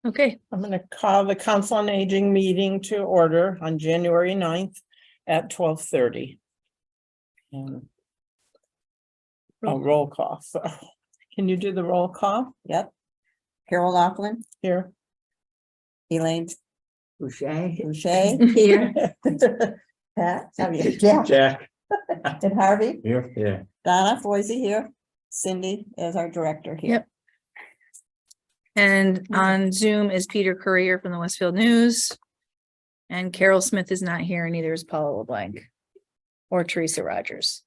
Okay, I'm going to call the Council on Aging meeting to order on January 9th at 12:30. And a roll call. So can you do the roll call Yep. Carol Laughlin, here? Elaine Boucher. Here. Pat, Jack, Jack. and Harvey, Here. Yeah. Donna Foisey here, Cindy is our director here. Yep. And on Zoom is Peter Courier from the Westfield News. And Carol Smith is not here, and neither is Paula LeBlanc or Teresa Rogers.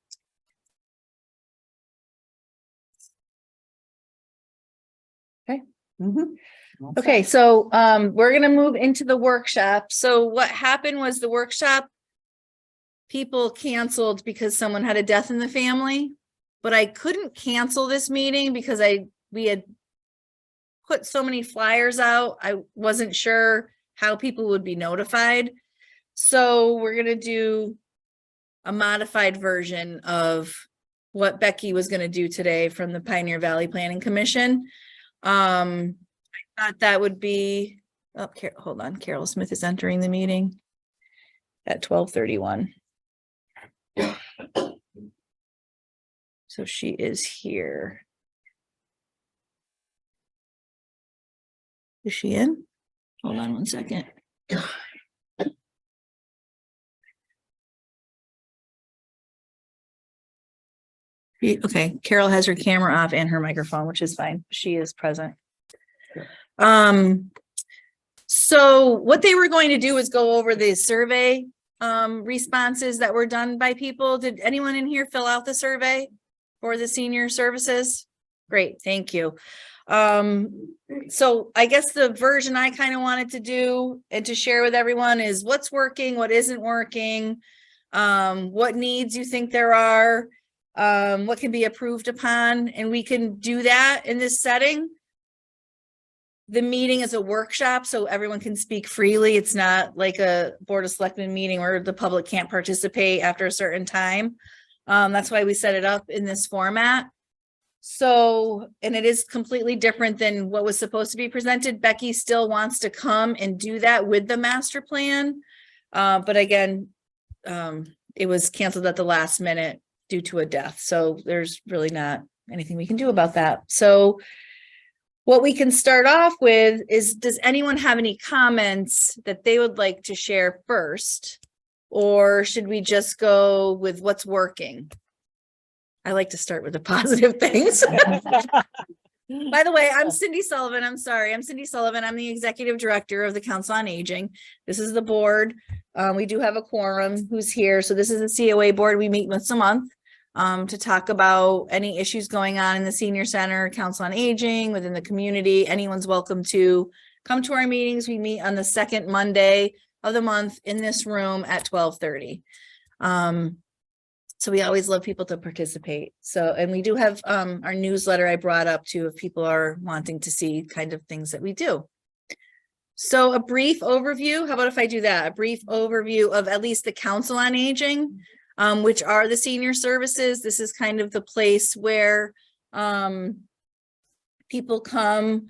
Mhm. Okay, so we're gonna move into the workshop. So what happened was the workshop, people canceled because someone had a death in the family, but I couldn't cancel this meeting because we had put so many flyers out. I wasn't sure how people would be notified. So we're gonna do a modified version of what Becky was gonna do today from the Pioneer Valley Planning Commission. I thought that would be, oh, hold on, Carol Smith is entering the meeting at 12:31. So she is here. Is she in? Hold on one second. Okay, Carol has her camera off and her microphone, which is fine. She is present. So what they were going to do is go over the survey responses that were done by people. Did anyone in here fill out the survey for the senior services? Great, thank you. So I guess the version I kind of wanted to do and to share with everyone is what's working, what isn't working, what needs you think there are, what can be approved upon, and we can do that in this setting. The meeting is a workshop, so everyone can speak freely. It's not like a Board of Selectmen meeting where the public can't participate after a certain time. That's why we set it up in this format. So, and it is completely different than what was supposed to be presented. Becky still wants to come and do that with the master plan. But again, it was canceled at the last minute due to a death. So there's really not anything we can do about that. So what we can start off with is, does anyone have any comments that they would like to share first? Or should we just go with what's working? I like to start with the positive things. By the way, I'm Cindy Sullivan. I'm sorry. I'm Cindy Sullivan. I'm the executive director of the Council on Aging. This is the board. We do have a quorum who's here. So this is the COA board. We meet once a month to talk about any issues going on in the senior center, Council on Aging, within the community. Anyone's welcome to come to our meetings. We meet on the second Monday of the month in this room at 12:30. So we always love people to participate. So, and we do have our newsletter I brought up too, if people are wanting to see kind of things that we do. So a brief overview, how about if I do that? A brief overview of at least the Council on Aging, which are the senior services. This is kind of the place where people come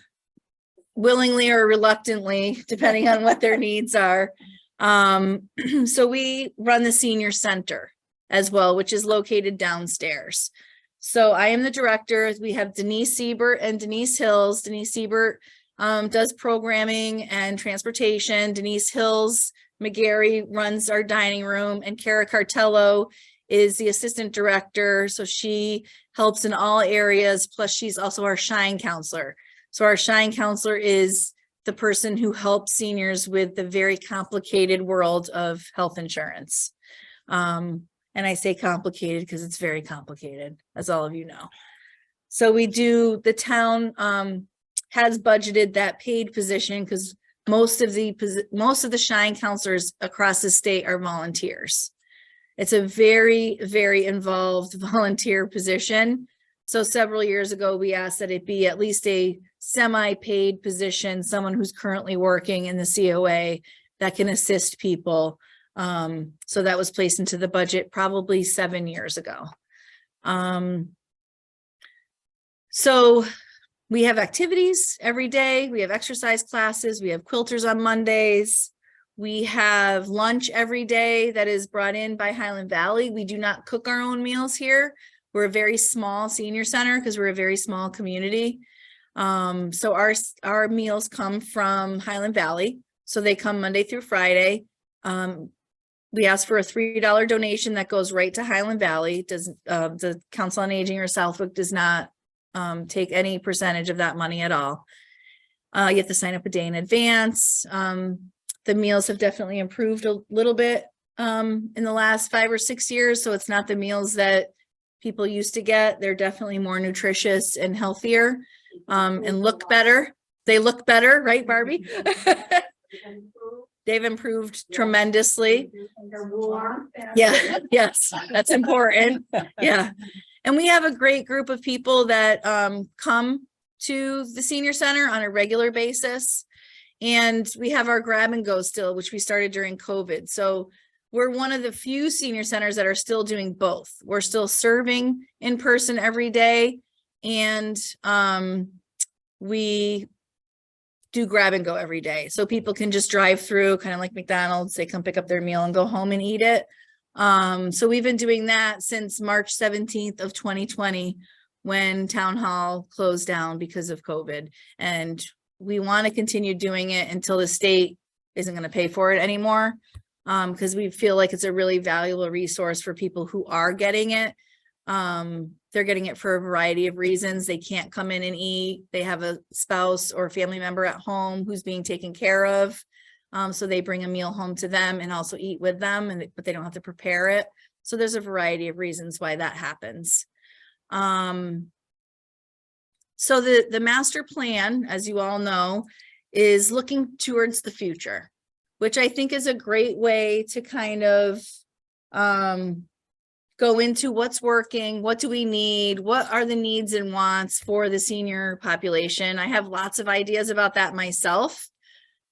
willingly or reluctantly, depending on what their needs are. So we run the senior center as well, which is located downstairs. So I am the director. We have Denise Siebert and Denise Hills. Denise Siebert does programming and transportation. Denise Hills McGarry runs our dining room, and Kara Cartello is the assistant director. So she helps in all areas. Plus she's also our Shine counselor. So our Shine counselor is the person who helps seniors with the very complicated world of health insurance. And I say complicated because it's very complicated, as all of you know. So we do, the town has budgeted that paid position because most of the Shine counselors across the state are volunteers. It's a very, very involved volunteer position. So several years ago, we asked that it be at least a semi-paid position, someone who's currently working in the COA that can assist people. So that was placed into the budget probably 7 years ago. So We have activities every day. We have exercise classes. We have quilters on Mondays. We have lunch every day that is brought in by Highland Valley. We do not cook our own meals here. We're a very small senior center because we're a very small community. So our meals come from Highland Valley. So they come Monday through Friday. We ask for a $3 donation that goes right to Highland Valley. The Council on Aging or Southwick does not take any percentage of that money at all. You have to sign up a day in advance. The meals have definitely improved a little bit in the last 5 or 6 years. So it's not the meals that people used to get. They're definitely more nutritious and healthier and look better. They look better, right, Barbie? They've improved tremendously. Yeah, yes, that's important. Yeah. And we have a great group of people that come to the senior center on a regular basis. And we have our grab and go still, which we started during COVID. So we're one of the few senior centers that are still doing both. We're still serving in person every day. And we do grab and go every day. So people can just drive through, kind of like McDonald's. They come pick up their meal and go home and eat it. So we've been doing that since March 17th of 2020, when Town Hall closed down because of COVID. And we want to continue doing it until the state isn't going to pay for it anymore. Because we feel like it's a really valuable resource for people who are getting it. They're getting it for a variety of reasons. They can't come in and eat. They have a spouse or family member at home who's being taken care of. So they bring a meal home to them and also eat with them, but they don't have to prepare it. So there's a variety of reasons why that happens. So the master plan, as you all know, is looking towards the future, which I think is a great way to kind of go into what's working, what do we need, what are the needs and wants for the senior population. I have lots of ideas about that myself.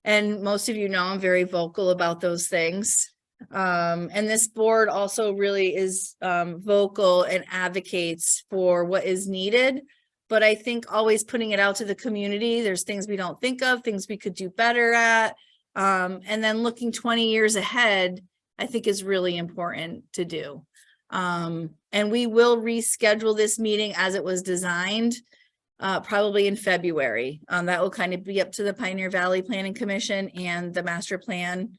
And most of you know I'm very vocal about those things. And this board also really is vocal and advocates for what is needed. But I think always putting it out to the community, there's things we don't think of, things we could do better at. And then looking 20 years ahead, I think is really important to do. And we will reschedule this meeting as it was designed, probably in February. That will kind of be up to the Pioneer Valley Planning Commission and the Master Plan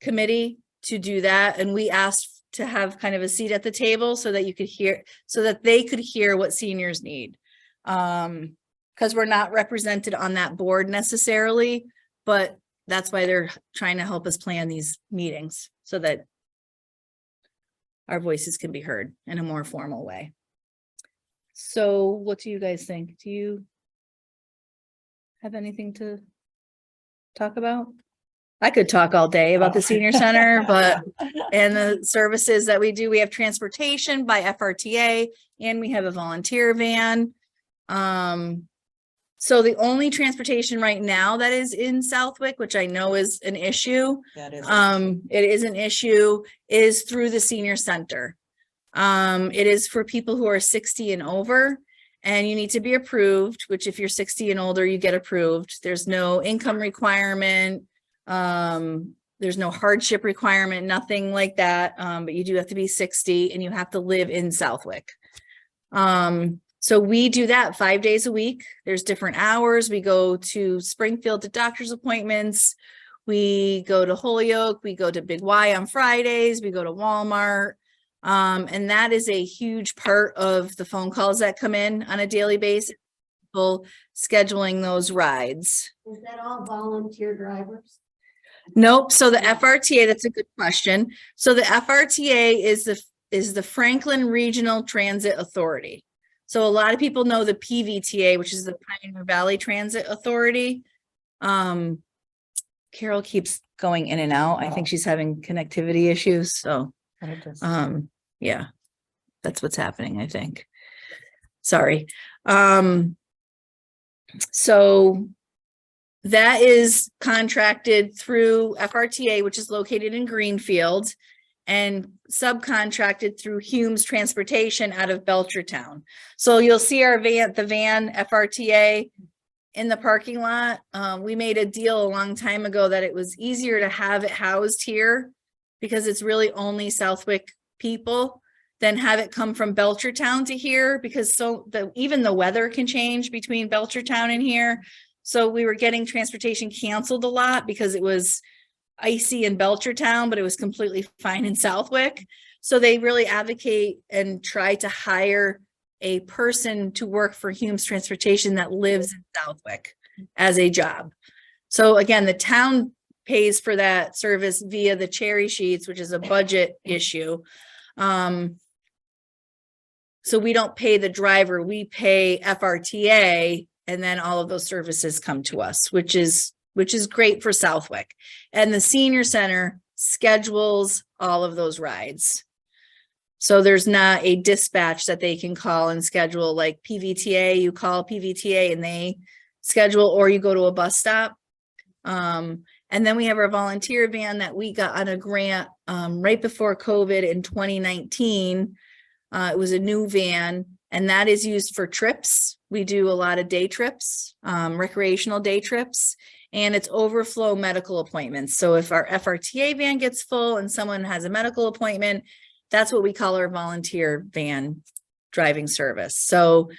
Committee to do that. And we asked to have kind of a seat at the table so that you could hear, so that they could hear what seniors need. Because we're not represented on that board necessarily, but that's why they're trying to help us plan these meetings so that our voices can be heard in a more formal way. So what do you guys think? Do you have anything to talk about? I could talk all day about the senior center, but and the services that we do. We have transportation by FRTA and we have a volunteer van. So the only transportation right now that is in Southwick, which I know is an issue, That is. it is an issue, is through the senior center. It is for people who are 60 and over, and you need to be approved, which if you're 60 and older, you get approved. There's no income requirement. There's no hardship requirement, nothing like that. But you do have to be 60 and you have to live in Southwick. So we do that 5 days a week. There's different hours. We go to Springfield to doctor's appointments. We go to Holyoke. We go to Big Y on Fridays. We go to Walmart. And that is a huge part of the phone calls that come in on a daily basis. People scheduling those rides. Is that all volunteer drivers? Nope. So the FRTA, that's a good question. So the FRTA is the Franklin Regional Transit Authority. So a lot of people know the PVTA, which is the Pioneer Valley Transit Authority. Carol keeps going in and out. I think she's having connectivity issues. So yeah, that's what's happening, I think. Sorry. So that is contracted through FRTA, which is located in Greenfield. and subcontracted through Humes Transportation out of Belchertown. So you'll see our van, the van FRTA in the parking lot. We made a deal a long time ago that it was easier to have it housed here because it's really only Southwick people than have it come from Belchertown to here, because even the weather can change between Belchertown and here. So we were getting transportation canceled a lot because it was icy in Belchertown, but it was completely fine in Southwick. So they really advocate and try to hire a person to work for Humes Transportation that lives in Southwick as a job. So again, the town pays for that service via the cherry sheets, which is a budget issue. So we don't pay the driver, we pay FRTA, and then all of those services come to us, which is great for Southwick. And the senior center schedules all of those rides. So there's not a dispatch that they can call and schedule, like PVTA, you call PVTA and they schedule, or you go to a bus stop. And then we have our volunteer van that we got on a grant right before COVID in 2019. It was a new van, and that is used for trips. We do a lot of day trips, recreational day trips, and it's overflow medical appointments. So if our FRTA van gets full and someone has a medical appointment, that's what we call our volunteer van driving service. So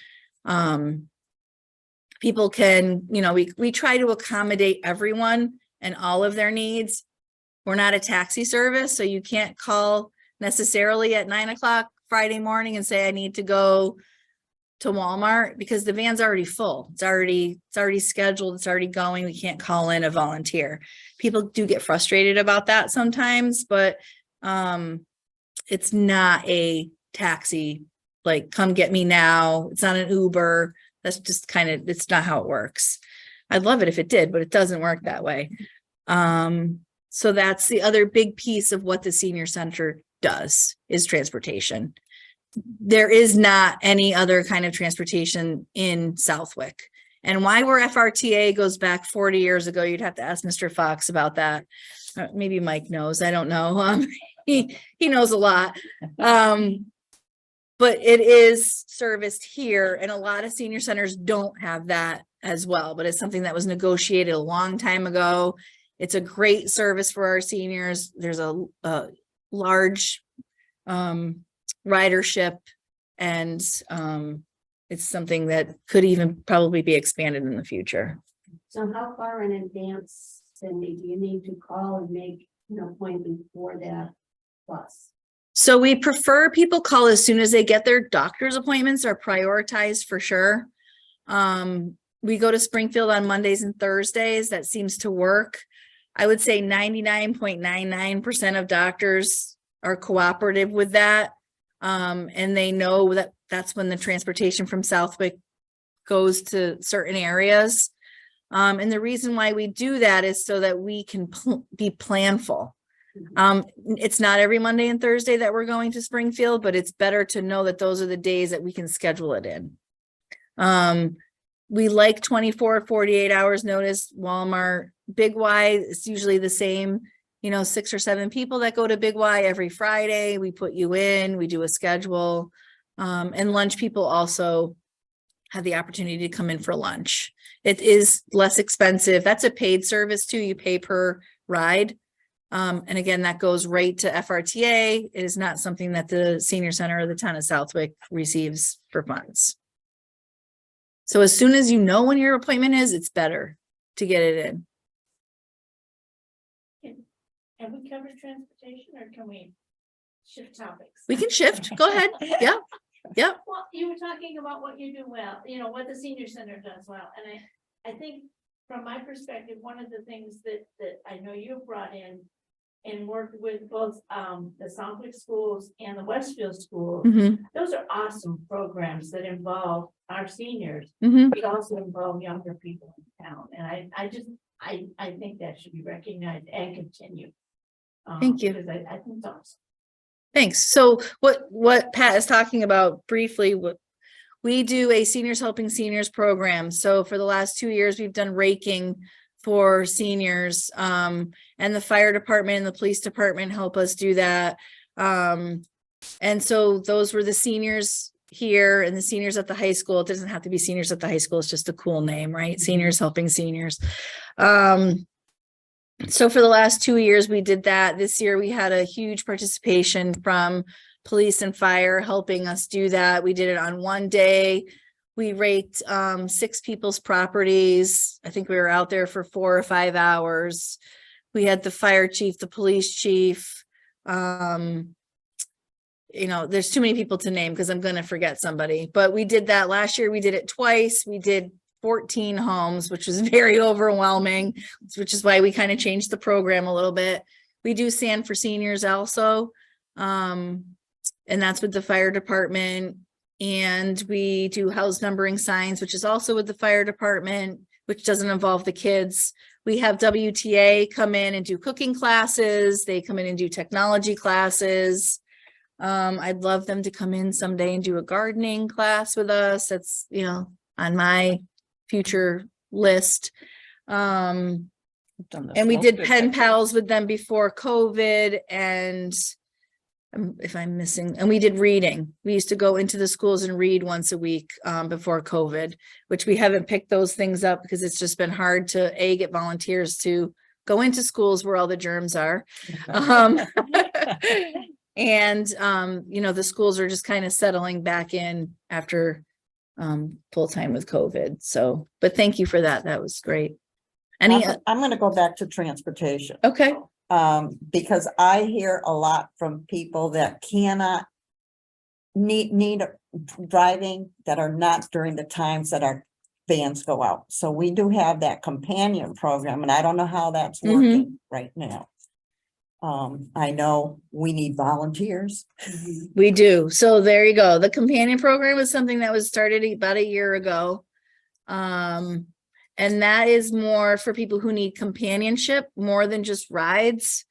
people can, we try to accommodate everyone and all of their needs. We're not a taxi service, so you can't call necessarily at 9 o'clock Friday morning and say, I need to go to Walmart, because the van's already full. It's already scheduled. It's already going. We can't call in a volunteer. People do get frustrated about that sometimes, but it's not a taxi, like come get me now. It's not an Uber. That's just it's not how it works. I'd love it if it did, but it doesn't work that way. So that's the other big piece of what the senior center does, is transportation. There is not any other kind of transportation in Southwick. And why we're FRTA goes back 40 years ago. You'd have to ask Mr. Fox about that. Maybe Mike knows. I don't know. He knows a lot. But it is serviced here, and a lot of senior centers don't have that as well. But it's something that was negotiated a long time ago. It's a great service for our seniors. There's a large ridership, and it's something that could even probably be expanded in the future. So how far in advance, Cindy, do you need to call and make an appointment for that bus? So we prefer people call as soon as they get their doctor's appointments are prioritized for sure. We go to Springfield on Mondays and Thursdays. That seems to work. I would say 99.99% of doctors are cooperative with that. And they know that that's when the transportation from Southwick goes to certain areas. And the reason why we do that is so that we can be planful. It's not every Monday and Thursday that we're going to Springfield, but it's better to know that those are the days that we can schedule it in. We like 24, 48 hours notice. Walmart, Big Y, it's usually the same, 6 or 7 people that go to Big Y every Friday. We put you in, we do a schedule. And lunch people also have the opportunity to come in for lunch. It is less expensive. That's a paid service too. You pay per ride. And again, that goes right to FRTA. It is not something that the senior center or the town of Southwick receives for funds. So as soon as you know when your appointment is, it's better to get it in. Have we covered transportation, or can we shift topics? We can shift. Go ahead. Yeah. Yeah. Well, you were talking about what you do well, what the senior center does well. And I think from my perspective, one of the things that I know you've brought in and worked with both the Southwick schools and the Westfield schools, those are awesome programs that involve our seniors, but also involve younger people in town. And I think that should be recognized and continue. Thank you. Because I think it's awesome. Thanks. So what Pat is talking about briefly, we do a Seniors Helping Seniors program. So for the last 2 years, we've done raking for seniors, and the fire department and the police department help us do that. And so those were the seniors here and the seniors at the high school. It doesn't have to be seniors at the high school. It's just a cool name, right? Seniors helping seniors. So for the last 2 years, we did that. This year, we had a huge participation from police and fire helping us do that. We did it on one day. We raked 6 people's properties. I think we were out there for 4 or 5 hours. We had the fire chief, the police chief. You know, there's too many people to name because I'm going to forget somebody, but we did that last year. We did it twice. We did 14 homes, which was very overwhelming, which is why we kind of changed the program a little bit. We do Sand for Seniors also. And that's with the fire department. And we do house numbering signs, which is also with the fire department, which doesn't involve the kids. We have WTA come in and do cooking classes. They come in and do technology classes. I'd love them to come in someday and do a gardening class with us. That's, you know, on my future list. And we did pen pals with them before COVID, and if I'm missing, and we did reading. We used to go into the schools and read once a week before COVID, which we haven't picked those things up because it's just been hard to get volunteers to go into schools where all the germs are. And you know, the schools are just kind of settling back in after full time with COVID. So, but thank you for that. That was great. Any, I'm gonna go back to transportation. okay. Because I hear a lot from people that cannot need driving, that are not during the times that our vans go out. So we do have that companion program, and I don't know how that's working right now. I know we need volunteers. We do. So there you go. The companion program was something that was started about a year ago. And that is more for people who need companionship more than just rides.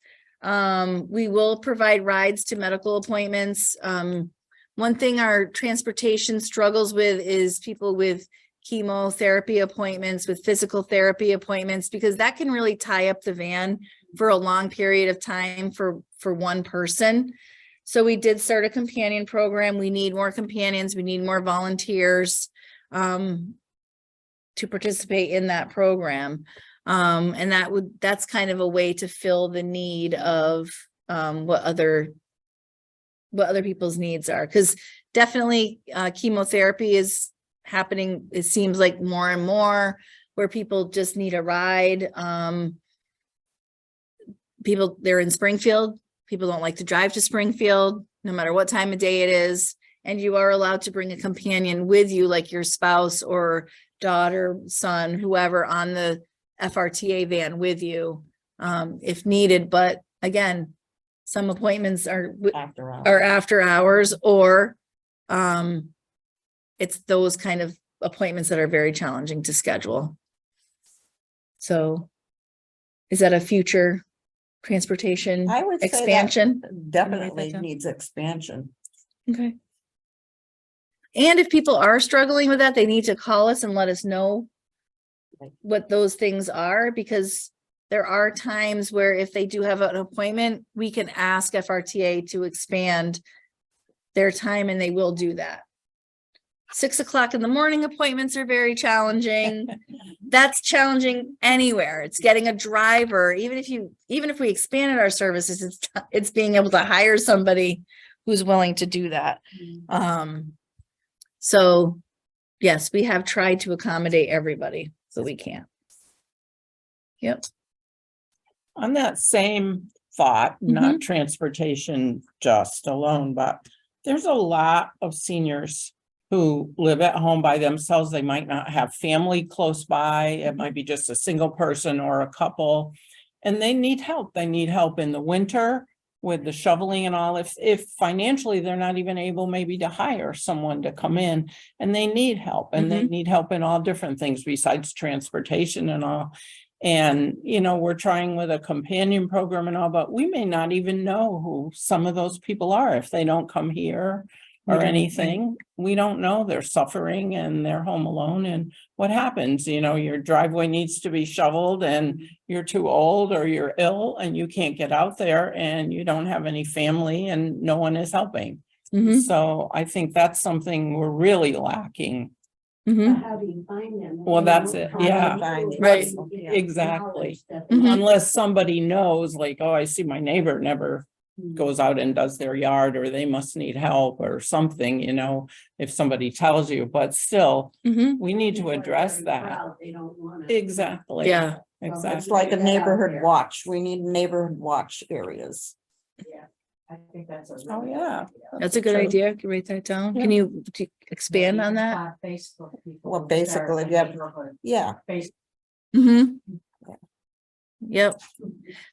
We will provide rides to medical appointments. One thing our transportation struggles with is people with chemotherapy appointments, with physical therapy appointments, because that can really tie up the van for a long period of time for one person. So we did start a companion program. We need more companions. We need more volunteers to participate in that program. And that's kind of a way to fill the need of what other people's needs are. Because definitely chemotherapy is happening. It seems like more and more where people just need a ride. They're in Springfield. People don't like to drive to Springfield, no matter what time of day it is. And you are allowed to bring a companion with you, like your spouse or daughter, son, whoever, on the FRTA van with you, if needed. But again, some appointments are after hours, or it's those kind of appointments that are very challenging to schedule. So is that a future transportation I would say that expansion? definitely needs expansion. Okay. And if people are struggling with that, they need to call us and let us know what those things are, because there are times where if they do have an appointment, we can ask FRTA to expand their time, and they will do that. 6 o'clock in the morning appointments are very challenging. That's challenging anywhere. It's getting a driver. Even if we expanded our services, it's being able to hire somebody who's willing to do that. So yes, we have tried to accommodate everybody, so we can. Yep. On that same thought, not transportation just alone, but there's a lot of seniors who live at home by themselves. They might not have family close by. It might be just a single person or a couple, and they need help. They need help in the winter with the shoveling and all. If financially they're not even able maybe to hire someone to come in, and they need help, and they need help in all different things besides transportation and all. And, you know, we're trying with a companion program and all, but we may not even know who some of those people are if they don't come here or don't. anything. We don't know. They're suffering and they're home alone, and what happens, your driveway needs to be shoveled and you're too old or you're ill and you can't get out there and you don't have any family and no one is helping. Mhm, So I think that's something we're really lacking. mhm. How do you find them? Well, that's it, yeah. Right. Exactly. Mhm. Unless somebody knows, like, oh, I see my neighbor never goes out and does their yard, or they must need help or something, if somebody tells you, but still, Mhm. we need to address that. They don't wanna. Exactly. Yeah, It's Exactly. like a neighborhood watch. We need neighborhood watch areas. I think that's a. Oh, really yeah. good idea. that's a good True. idea. Can write that down. Can you expand Maybe on even that? on Facebook, people Well, will start basically, a yeah. neighborhood Yeah, Facebook. Mm-hmm. Yep.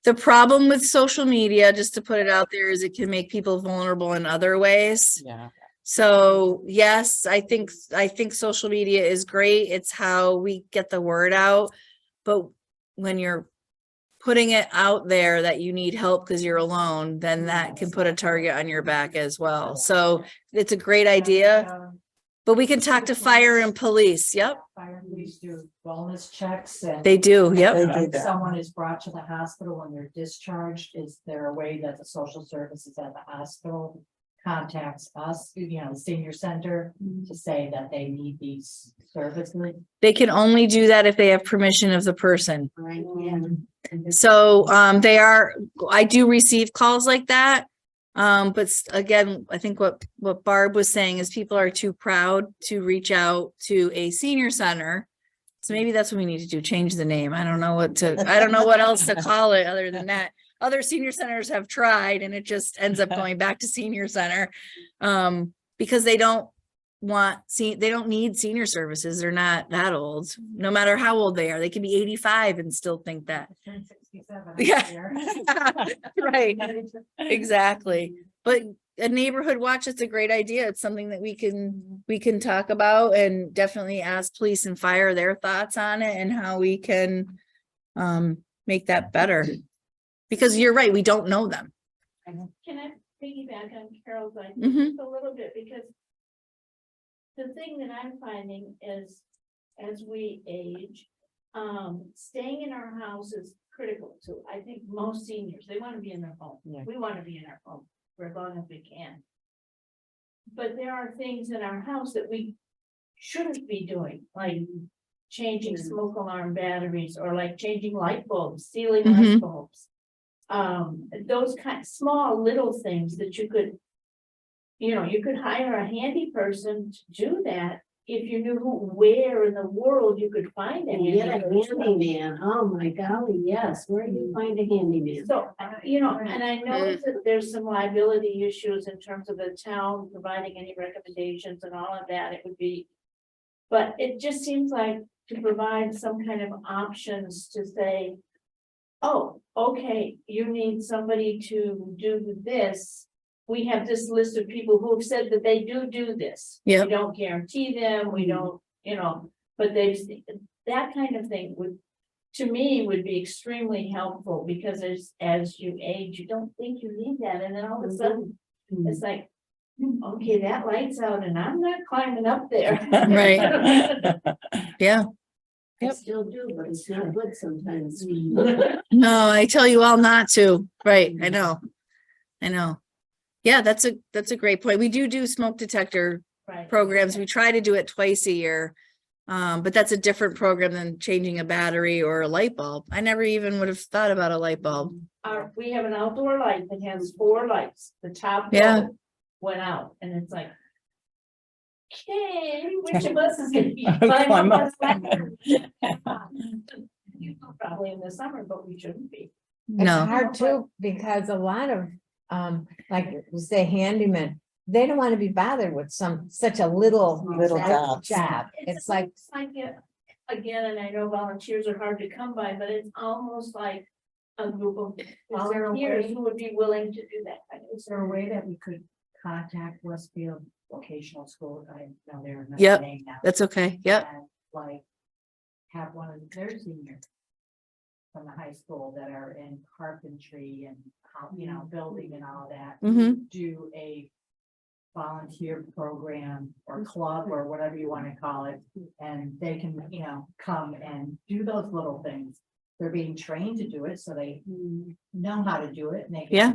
The problem with social media, just to put it out there, is it can make people vulnerable in other ways. Yeah. So yes, I think social media is great. It's how we get the word out. But when you're putting it out there that you need help because you're alone, then that can put a target on your back as well. So it's a great idea, but we can talk to fire and police. Yep, Fire and police do wellness checks and. they do. They Yep. do If that. someone is brought to the hospital when they're discharged, is there a way that the social services at the hospital contacts us, the senior center, to say that they need these services? They can only do that if they have permission of the person. Right, yeah. So I do receive calls like that. But again, I think what Barb was saying is people are too proud to reach out to a senior center. So maybe that's what we need to do, change the name. I don't know what else to call it other than that. Other senior centers have tried and it just ends up going back to senior center. Because they don't need senior services. They're not that old, no matter how old they are. They can be 85 and still think that. Turn 67. Yeah. Right. Exactly. But a neighborhood watch, it's a great idea. It's something that we can talk about and definitely ask police and fire their thoughts on it and how we can make that better. Because you're right, we don't know them. Can I piggyback on Carol's idea Mhm. just a little bit, because the thing that I'm finding is, as we age, staying in our house is critical to, I think, most seniors. They want to be in their home. Yeah. We want to be in our home for as long as we can. But there are things in our house that we shouldn't be doing, like changing smoke alarm batteries, or like changing light bulbs, sealing light bulbs. Those small little things that you could hire a handy person to do that if you knew where in the world you could find a Get a handyman. handyman. Oh, my golly, yes. Where do you find a handyman? So, and I know that there's some liability issues in terms of the town providing any recommendations and all of that, it would be. But it just seems like to provide some kind of options to say, oh, okay, you need somebody to do this. We have this list of people who have said that they do this. Yep. We don't guarantee them, we don't, but that kind of thing to me, would be extremely helpful, because as you age, you don't think you need that, and then all of a sudden, it's like, okay, that light's out and I'm not climbing up there. Right. Yeah. I Yep. still do, but it's not good sometimes. No, I tell you all not to. Right. I know. Yeah, that's a great point. We do smoke detector Right. programs. We try to do it twice a year. But that's a different program than changing a battery or a light bulb. I never even would have thought about a light bulb. We have an outdoor light that has 4 lights, the top Yeah. row went out, and it's like. Okay, which of us is gonna be Climb climbing up. up that ladder? Probably in the summer, but we shouldn't be. It's No. hard too, because a lot of, like you say handyman, they don't want to be bothered with such a little. Little jobs. Job. It's like, Again, and I know volunteers are hard to come by, but it's almost like a group of volunteers who would be willing to do that. Is there a way that we could contact Westfield Vocational School? I know they're not Yep, saying now. That's okay. Yep. And like, have one of their seniors from the high school that are in carpentry and, building and all that, Mm-hmm. do a volunteer program or club or whatever you want to call it. And they can, come and do those little things. They're being trained to do it, so they know how to do it and they Yeah.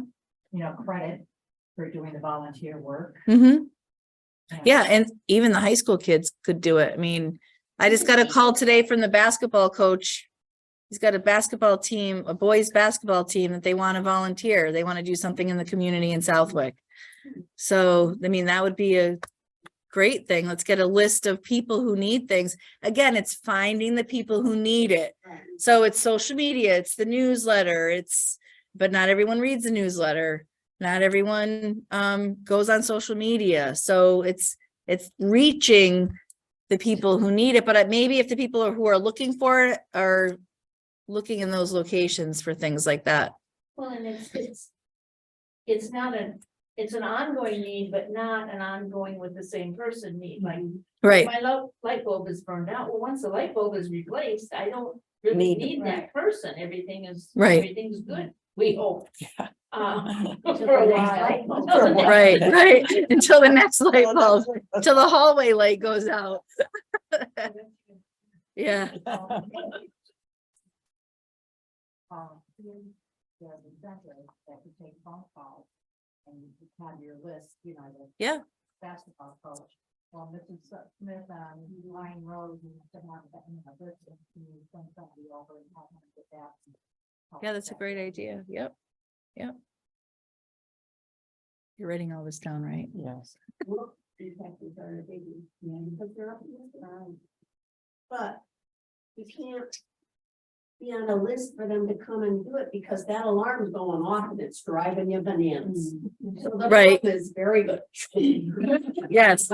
get, credit for doing the volunteer work. Mm-hmm. And- Yeah, and even the high school kids could do it. I mean, I just got a call today from the basketball coach. He's got a basketball team, a boys' basketball team that they want to volunteer. They want to do something in the community in Southwick. So, I mean, that would be a great thing. Let's get a list of people who need things. Again, it's finding the people who need it. So it's social media, it's the newsletter, but not everyone reads the newsletter. Not everyone goes on social media. So it's reaching the people who need it. But maybe if the people who are looking for it are looking in those locations for things like that. Well, and it's not it's an ongoing need, but not an ongoing with the same person need, like. Right. My light bulb is burned out. Well, once the light bulb is replaced, I don't really Need- need that person. Everything's good. We hope. Yeah. For a while. For a while. Right, right. Until the next light bulb, until the hallway light goes out. Yeah. There's a center that can take phone calls and you have your list, the Yeah. basketball coach. Well, Mrs. Smith on Line Road, you have to have that, this, and you send somebody over and have them get that. Yeah, that's a great idea. Yep. Yep. You're writing all this down, right? Yes. Detectives are a biggie, because they're up against the eye. But you can't be on a list for them to come and do it because that alarm's going off and it's driving you bananas. So the Right. phone is very good. Yes,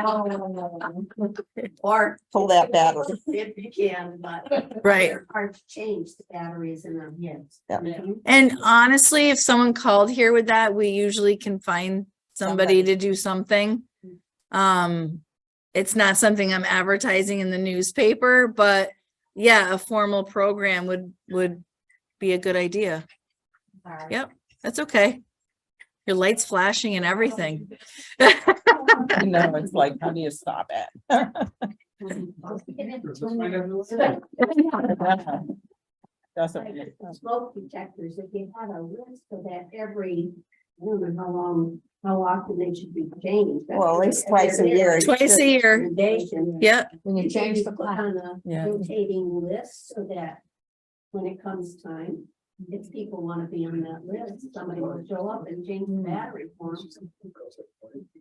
Or pull that battery. If you can, but. right. They're hard to change the batteries in them, yes. Yeah. And honestly, if someone called here with that, we usually can find somebody to do something. It's not something I'm advertising in the newspaper, but yeah, a formal program would be a good idea. Sorry. Yep, that's okay. Your light's flashing and everything. I know, it's like, how do you stop it? Doesn't. Smoke detectors, if you had a list so that every, I don't know how often they should be changed. Well, at least twice a year. Twice a year. Recommendation. Yep, When you change the Put clock. on a Yeah. rotating list so that when it comes time, if people want to be on that list, somebody will show up and change the battery for them.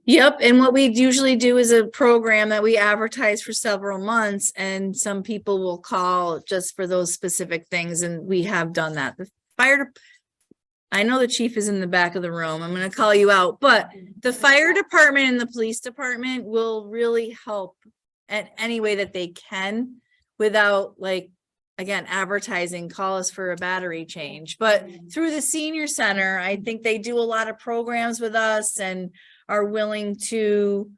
yep. And what we usually do is a program that we advertise for several months and some people will call just for those specific things. And we have done that. The fire, I know the chief is in the back of the room. I'm going to call you out, but the fire department and the police department will really help at any way that they can without again, advertising, call us for a battery change. But through the senior center, I think they do a lot of programs with us and are willing to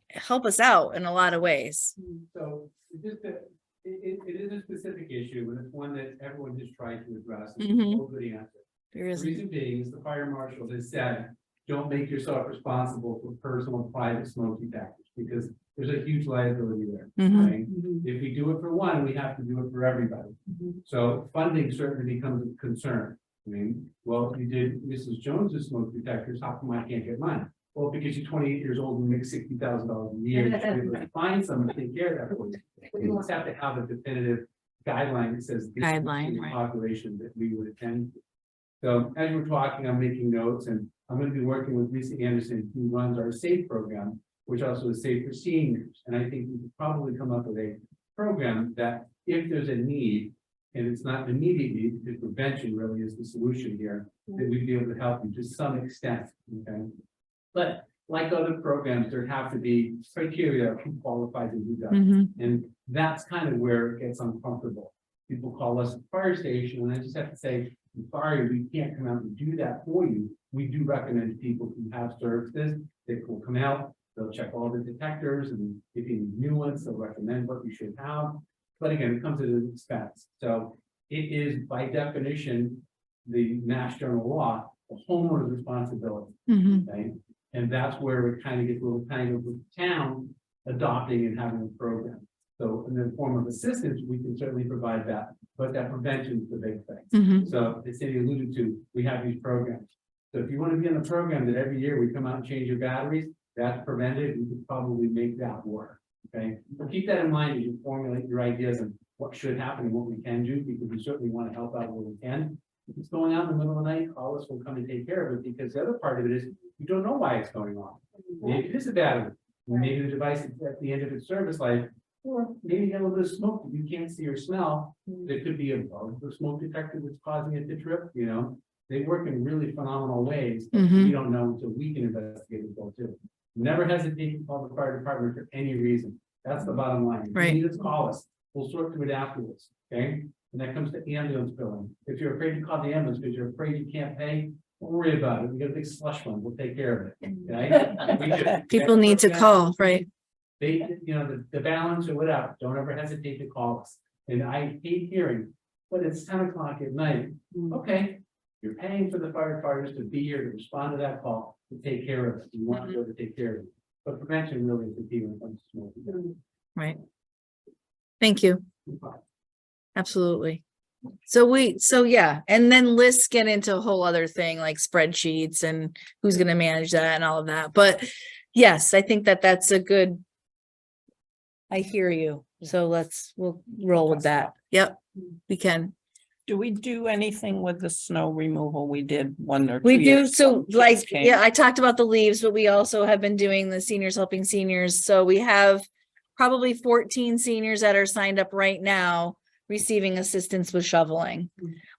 help us out in a lot of ways. So just that, it is a specific issue, and it's one that everyone has tried to address. Mhm. Nobody answered. There The is, reason being is the fire marshal has said, don't make yourself responsible for personal and private smoke detectors, because there's a huge liability there. Mhm. right? If we do it for one, we have to do it for everybody. So funding certainly becomes a concern. I mean, well, if you did Mrs. Jones's smoke detectors, how come I can't get mine? Well, because you're 28 years old and make $60,000 a year, you should be able to find someone to take care of that for you. We just have to have a definitive guideline that says. this is Guideline, the right. Population that we would attend. So as we're talking, I'm making notes and I'm gonna be working with Lisa Anderson, who runs our SAFE program, which also is Safe for Seniors. And I think we could probably come up with a program that if there's a need, and it's not an immediate need, because prevention really is the solution here, that we'd be able to help you to some extent, okay? But like other programs, there have to be criteria of who qualifies and who doesn't. Mhm. And that's kind of where it gets uncomfortable. People call us at the fire station, and I just have to say, I'm sorry, we can't come out and do that for you. We do recommend to people who have served this, they will come out, they'll check all the detectors, and if you need new ones, they'll recommend what you should have. But again, it comes at an expense. So it is by definition, the Mass General law, the homeowner's responsibility. Mhm. Okay, And that's where it kind of gets a little tangled with the town adopting and having a program. So in the form of assistance, we can certainly provide that, but that prevention is the big thing. Mhm. So as Cindy alluded to, we have these programs. So if you want to be in the program that every year we come out and change your batteries, that's prevented, we could probably make that work. Okay, so keep that in mind as you formulate your ideas and what should happen and what we can do, because we certainly want to help out where we can. If it's going on in the middle of the night, call us, we'll come and take care of it, because the other part of it is you don't know why it's going on. Maybe it is a battery, maybe the device is at the end of its service life, or maybe you got a little bit of smoke that you can't see or smell. There could be a smoke detector that's causing it to trip, you know. They work in really phenomenal ways. Mhm. We don't know until we can investigate it though too. Never hesitate to call the fire department for any reason. That's the bottom line. If you Right. need us, call us. We'll sort through it afterwards, okay? And that comes to ambulance billing. If you're afraid to call the ambulance because you're afraid you can't pay, don't worry about it. We got a big slush fund. We'll take care of it, okay? We just- People need to call, right? They, you know, the balance or whatever, don't ever hesitate to call us. And I hate hearing, but it's 10 o'clock at night. Okay, you're paying for the firefighters to be here to respond to that call, to take care of it. You want to be able to take care of it. But prevention really is the key when it comes to smoking. Right. Thank you. Absolutely. So yeah, and then lists get into a whole other thing like spreadsheets and who's gonna manage that and all of that. But yes, I think that that's a good. I hear you. So we'll roll with that. Yep, we can. Do we do anything with the snow removal? We did 1 or 2 We do, years so ago. like, Kids came. yeah, I talked about the leaves, but we also have been doing the seniors helping seniors. So we have probably 14 seniors that are signed up right now receiving assistance with shoveling.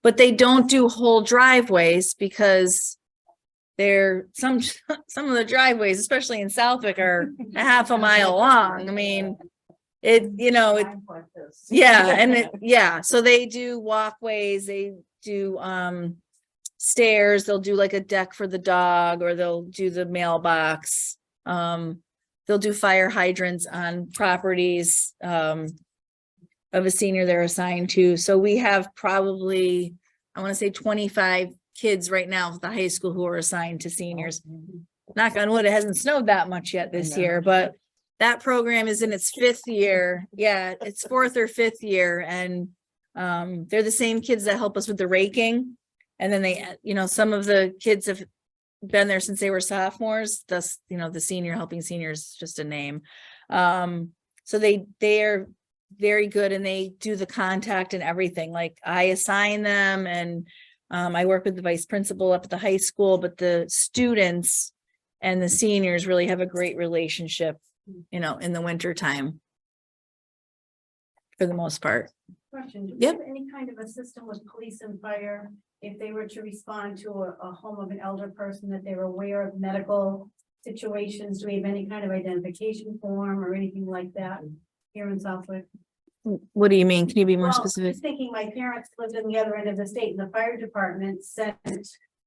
But they don't do whole driveways because they're some of the driveways, especially in Southwick, are a half a mile long. I mean, it, you know, it, yeah, and yeah, so they do walkways, they do stairs, they'll do like a deck for the dog, or they'll do the mailbox. They'll do fire hydrants on properties of a senior they're assigned to. So we have probably, I want to say 25 kids right now at the high school who are assigned to seniors. Knock on wood, it hasn't snowed that much yet this year, but that program is in its 5th year. Yeah, it's 4th or 5th year. And they're the same kids that help us with the raking. And then they, you know, some of the kids have been there since they were sophomores. Thus, you know, the senior helping seniors is just a name. So they are very good, and they do the contact and everything. Like I assign them, and I work with the vice principal up at the high school, but the students and the seniors really have a great relationship, you know, in the winter time. For the most part. Question, do we Yep. have any kind of a system with police and fire? If they were to respond to a home of an elder person, that they were aware of medical situations, do we have any kind of identification form or anything like that here in Southwick? What do you mean? Can you be more Well, specific? just thinking, my parents lived on the other end of the state, and the fire department sent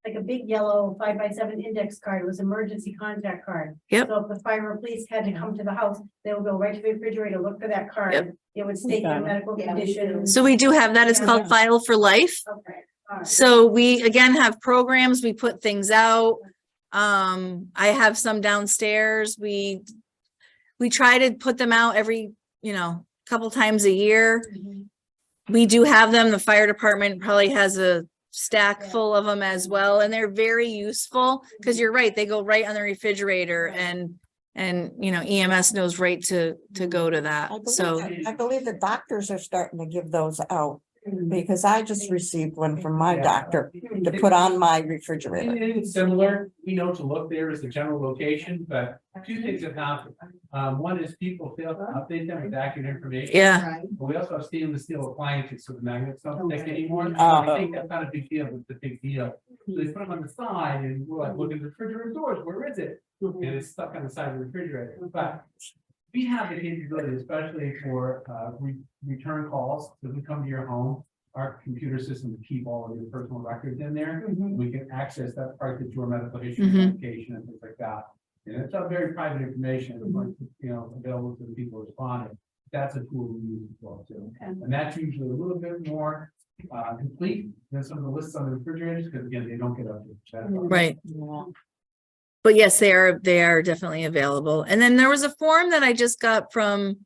like a big yellow 5x7 index card. It was emergency contact card. Yep. So if the fire or police had to come to the house, they would go right to the refrigerator, look for that card. Yep. It would state their Okay. medical condition. So we do have that. It's called File for Life. Okay, all right. So we again have programs, we put things out. I have some downstairs. We try to put them out every, you know, couple times a year. Mhm. We do have them. The fire department probably has a stack full of them as well, and they're very useful because you're right, they go right on the refrigerator, and you know, EMS knows right to go to that. So I believe the doctors are starting to give those out, because I just received one from my doctor to put on my refrigerator. And it's similar, we know to look there as the general location, but 2 things have happened. One is people fail to update them with accurate information. yeah, But we also have stainless steel appliances, so the magnets don't stick anymore. So Oh. I think that's not a big deal, it's a big deal. So they put them on the side and we're like, look at the refrigerator doors, where is it? And it's stuck on the side of the refrigerator, but we have the capability, especially for return calls, if we come to your home. Our computer system will keep all of your personal records in there. Mhm. We can access that part to your medical history, Mhm. medication and things like that. And it's all very private information, you know, available to the people responding. That's a tool we use as well too. Okay. And that's usually a little bit more complete than some of the lists on the refrigerators, because again, they don't get updated. right. Yeah. But yes, they are definitely available. And then there was a form that I just got from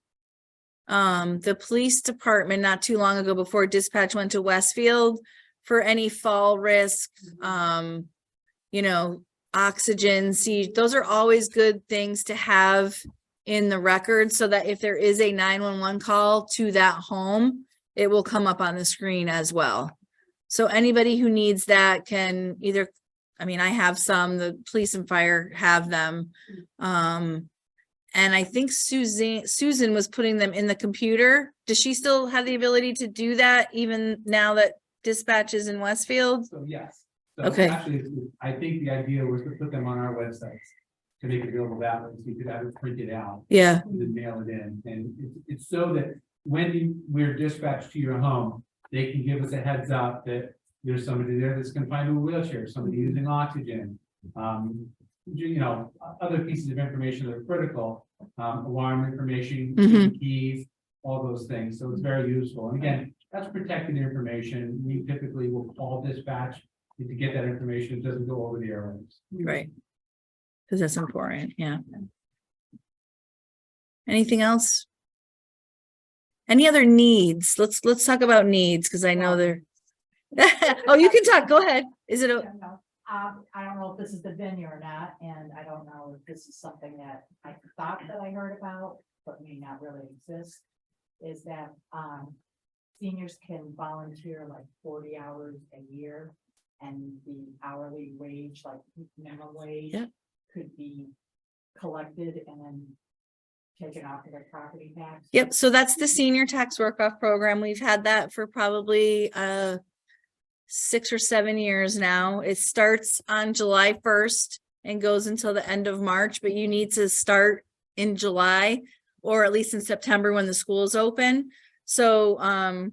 the police department not too long ago before dispatch went to Westfield for any fall risk, you know, oxygen, see, those are always good things to have in the record so that if there is a 911 call to that home, it will come up on the screen as well. So anybody who needs that can either, I mean, I have some, the police and fire have them. And I think Susan was putting them in the computer. Does she still have the ability to do that even now that dispatch is in Westfield? So yes. So Okay. actually, I think the idea was to put them on our websites to make it available that way, so you could have it printed out. Yeah, And then mail it in, and it's so that when we're dispatched to your home, they can give us a heads up that there's somebody there that's confined to a wheelchair, somebody using oxygen. You know, other pieces of information that are critical, alarm information, Mhm. keys, all those things, so it's very useful, and again, that's protected information, we typically will call dispatch to get that information, it doesn't go over the airwaves. right. Because that's important, yeah. Anything else? Any other needs? Let's talk about needs, because I know they're. Oh, you can talk, go ahead. Is it, I don't know if this is the venue or not, and I don't know if this is something that I thought that I heard about, but may not really exist. Is that, seniors can volunteer like 40 hours a year, and the hourly wage, like minimum wage. Yep. Could be collected and then taken off of their property tax. Yep, so that's the senior tax work-off program. We've had that for probably 6 or 7 years now. It starts on July 1st and goes until the end of March, but you need to start in July or at least in September when the schools open. So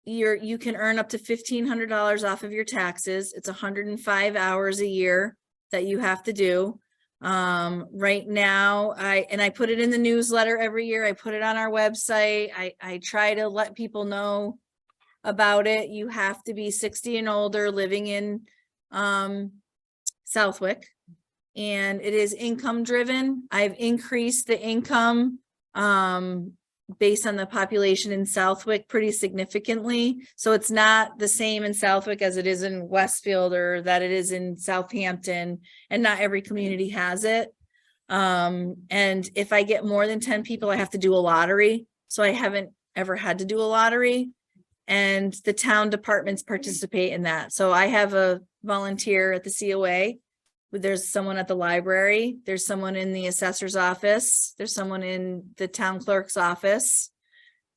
you can earn up to $1,500 off of your taxes. It's 105 hours a year that you have to do. Right now, I put it in the newsletter every year. I put it on our website. I try to let people know about it. You have to be 60 and older living in Southwick, and it is income driven. I've increased the income based on the population in Southwick pretty significantly. So it's not the same in Southwick as it is in Westfield or that it is in Southampton, and not every community has it. And if I get more than 10 people, I have to do a lottery. So I haven't ever had to do a lottery, and the town departments participate in that. So I have a volunteer at the COA. There's someone at the library, there's someone in the assessor's office, there's someone in the town clerk's office.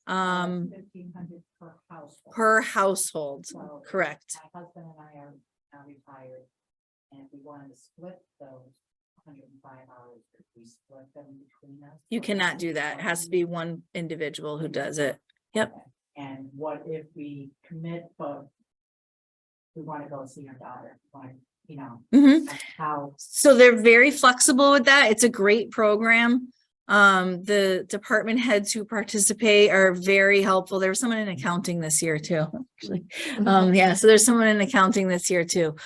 1,500 per household. Per household, So, correct. My husband and I are now retired, and if we wanted to split those 105 hours, could we split them between us? You cannot do that. It has to be one individual who does it. Yep. And what if we commit, but we want to go see our daughter, like, you know, Mhm. how, So they're very flexible with that. It's a great program. The department heads who participate are very helpful. There was someone in accounting this year too, actually. Yeah, so there's someone in accounting this year too.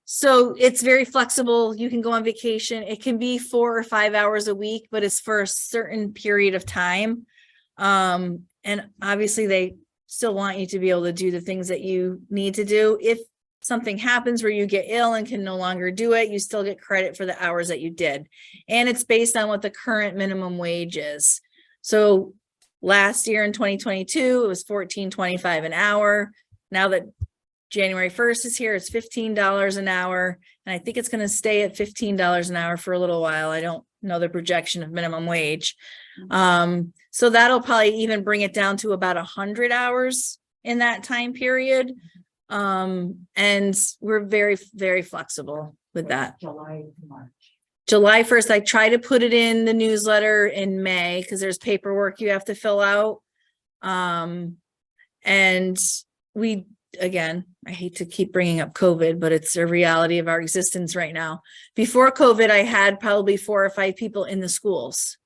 So it's very flexible. You can go on vacation. It can be 4 or 5 hours a week, but it's for a certain period of time. And obviously they still want you to be able to do the things that you need to do. If something happens where you get ill and can no longer do it, you still get credit for the hours that you did. And it's based on what the current minimum wage is. So last year in 2022, it was $14.25 an hour. Now that January 1st is here, it's $15 an hour. And I think it's going to stay at $15 an hour for a little while. I don't know the projection of minimum wage. So that'll probably even bring it down to about 100 hours in that time period. And we're very, very flexible with that. July to March. July 1st, I try to put it in the newsletter in May because there's paperwork you have to fill out. And we, again, I hate to keep bringing up COVID, but it's a reality of our existence right now. Before COVID, I had probably 4 or 5 people in the schools.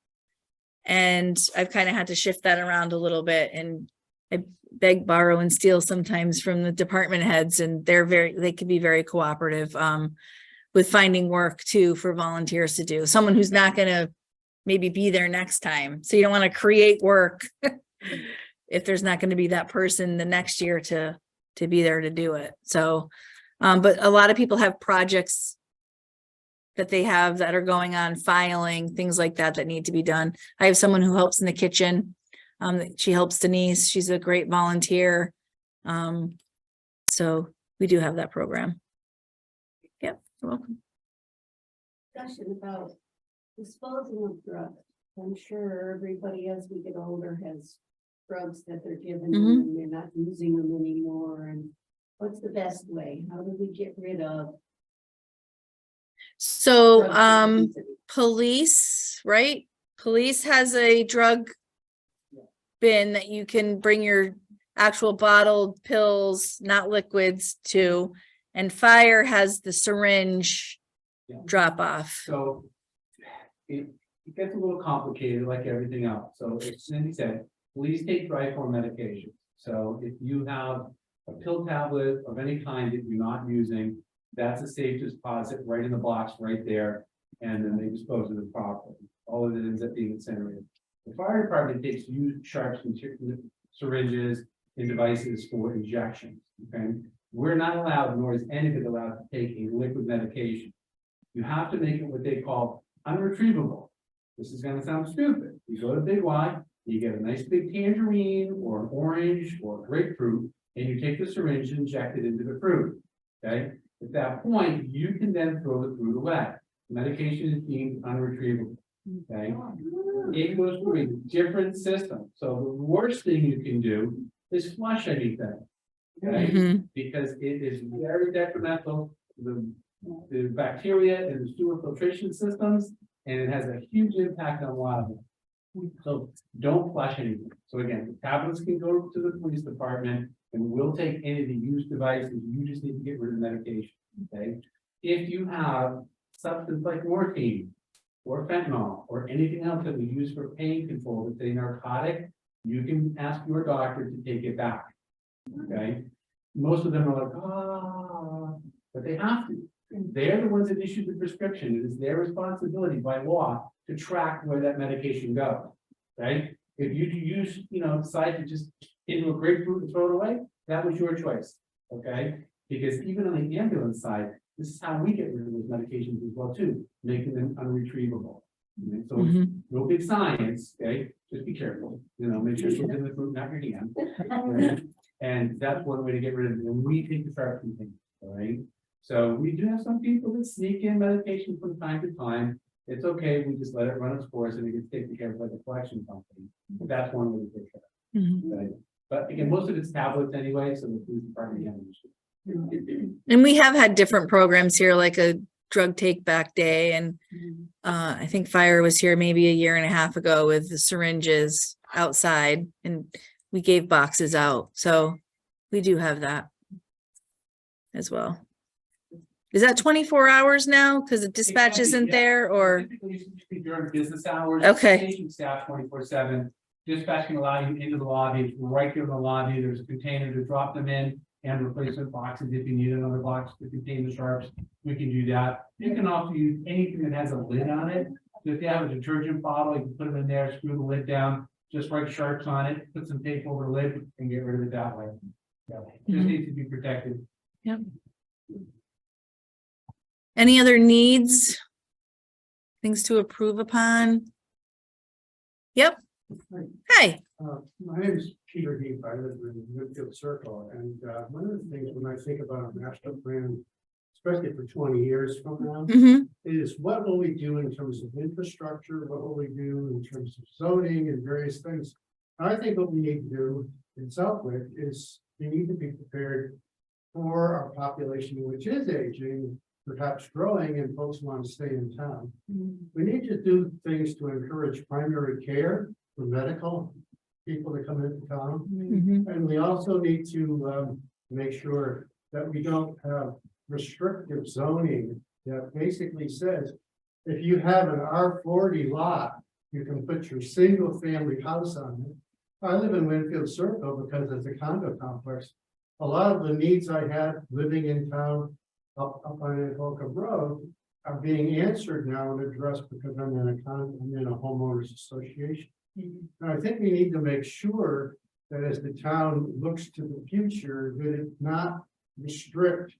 And I've kind of had to shift that around a little bit, and I beg, borrow, and steal sometimes from the department heads, and they can be very cooperative. with finding work too for volunteers to do, someone who's not gonna maybe be there next time. So you don't want to create work if there's not going to be that person the next year to be there to do it. So, but a lot of people have projects that they have that are going on, filing, things like that, that need to be done. I have someone who helps in the kitchen. She helps Denise. She's a great volunteer. So we do have that program. Yep, you're welcome. Discussion about disposing of drugs. I'm sure everybody as we get older has drugs that they're given them and they're not using them anymore. And what's the best way? How do we get rid of? So, drugs that are used? police, right? Police has a drug bin that you can bring your actual bottled pills, not liquids, to, and fire has the syringe Yeah. drop off. So it gets a little complicated like everything else. So as Cindy said, please take dry form medication. So if you have a pill tablet of any kind that you're not using, that's a safe deposit right in the box right there. And then they dispose of it properly. All of it ends up being incinerated. The fire department takes used sharps and syringes and devices for injections. Okay, we're not allowed, nor is anybody allowed to take a liquid medication. You have to make it what they call unretrievable. This is gonna sound stupid. You go to Big Y, you get a nice big tangerine or an orange or grapefruit, and you take the syringe and inject it into the fruit. Okay, at that point, you can then throw the fruit away. Medication is deemed unretrievable. Okay, it goes through a different system. So the worst thing you can do is flush anything. Okay, Mhm. because it is very detrimental to the bacteria and the sewer filtration systems, and it has a huge impact on a lot of them. So don't flush anything. So again, the tablets can go to the police department and we'll take any of the used devices. You just need to get rid of the medication, okay? If you have substance like morphine or fentanyl or anything else that we use for pain control, that's a narcotic, you can ask your doctor to take it back, okay? Most of them are like, but they have to. They're the ones that issue the prescription. It is their responsibility by law to track where that medication goes, right? If you use, decide to just into a grapefruit and throw it away, that was your choice, okay? Because even on the ambulance side, this is how we get rid of those medications as well too, making them unretrievable. Okay, so it's Mhm. no big science, okay? Just be careful, make sure it's in the fruit, not your hand. Right? And that's one way to get rid of it, and we take the sharp things, all right? So we do have some people that sneak in medication from time to time. It's okay, we just let it run its course and it gets taken care of by the collection company. That's one way to take care Mhm. of it. Right? But again, most of it's tablets anyway, so the police department handles it. And we have had different programs here, like a drug take back day, and I think fire was here maybe a year and a half ago with the syringes outside, and we gave boxes out. So we do have that as well. Is that 24 hours now? Because the dispatch Exactly, isn't yeah. there, or? Typically, it should be during business hours. Okay. Station staff 24/7. Dispatch can allow you into the lobby, it's right here in the lobby, there's a container to drop them in and replacement boxes. If you need another box to contain the sharps, we can do that. You can also use anything that has a lid on it. So if you have a detergent bottle, you can put them in there, screw the lid down, just write sharps on it, put some tape over the lid and get rid of it that way. Yeah, just Mhm. needs to be protected. Any other needs? Things to approve upon? Yep. Hey, My name is Peter Heath. I live in Woodfield Circle, and one of the things when I think about a master plan, especially for 20 years from now, mhm, is what will we do in terms of infrastructure? What will we do in terms of zoning and various things? I think what we need to do in Southwick is we need to be prepared for our population, which is aging, perhaps growing, and folks want to stay in town. We need to do things to encourage primary care for medical people to come into town. mhm, And we also need to make sure that we don't have restrictive zoning that basically says, if you have an R40 lot, you can put your single family house on it. I live in Winfield Circle because it's a condo complex. A lot of the needs I had living in town up on Avoca Road are being answered now and addressed because I'm in a homeowners association. And I think we need to make sure that as the town looks to the future, that it not restrict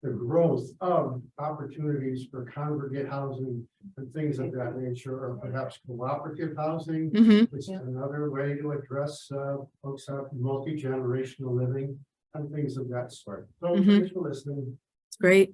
the growth of opportunities for congregate housing and things of that nature, or perhaps cooperative housing, Mhm. which is another way to address folks have multi-generational living and things of that sort. So Mhm. thanks for listening. It's great.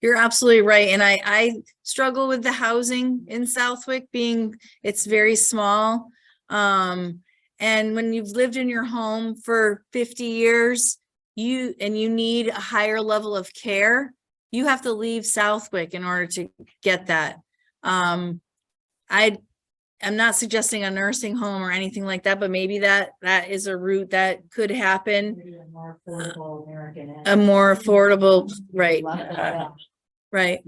You're absolutely right. And I struggle with the housing in Southwick being, it's very small. And when you've lived in your home for 50 years, you need a higher level of care, you have to leave Southwick in order to get that. I'm not suggesting a nursing home or anything like that, but maybe that is a route that could happen. Maybe a more affordable American Inn. A more affordable, right, Love that. right.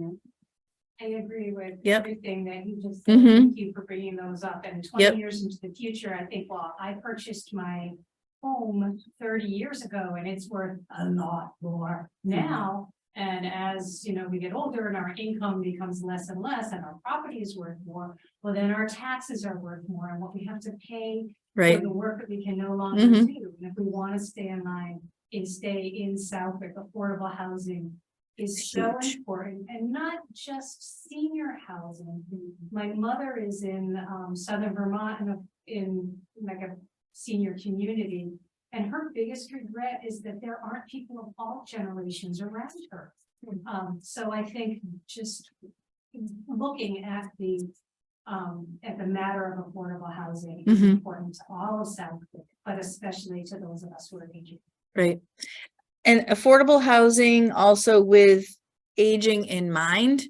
I agree with Yep. everything that you just said. Mhm. Thank you for bringing those up. And Yep. 20 years into the future, I think, well, I purchased my home 30 years ago and it's worth a lot more now. And as, you know, we get older and our income becomes less and less and our property is worth more, well, then our taxes are worth more and what we have to pay for Right. the work that we can no longer Mhm. do. And if we want to stay in line and stay in Southwick, affordable housing is so Huge. important, and not just senior housing. My mother is in southern Vermont in like a senior community. And her biggest regret is that there aren't people of all generations around her. So I think just looking at the matter of affordable housing is Mhm. important to all of Southwick, but especially to those of us who are aging. Right. And affordable housing also with aging in mind,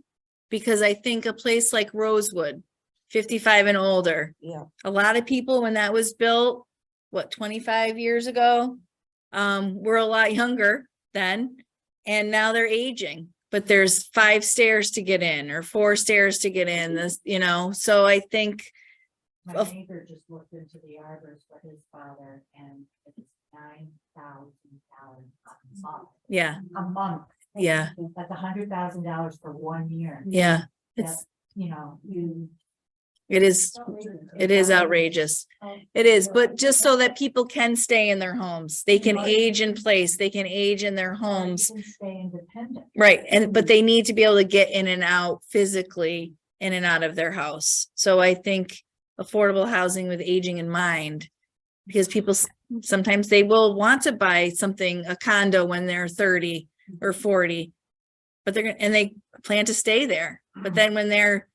because I think a place like Rosewood, 55 and older, Yeah. a lot of people when that was built, what, 25 years ago, were a lot younger then, and now they're aging, but there's 5 stairs to get in or 4 stairs to get in this, so I think, My Of- neighbor just looked into the arbors for his father and it's $9,000 a month. yeah, A month. Yeah. That's $100,000 for 1 year. yeah, it's, it is outrageous. It is, but just so that people can stay in their homes, they can age in place, they can age in their homes. You can stay independent. Right, but they need to be able to get in and out physically, in and out of their house. So I think affordable housing with aging in mind, because people, sometimes they will want to buy something, a condo when they're 30 or 40. But and they plan to stay there. But then when they're,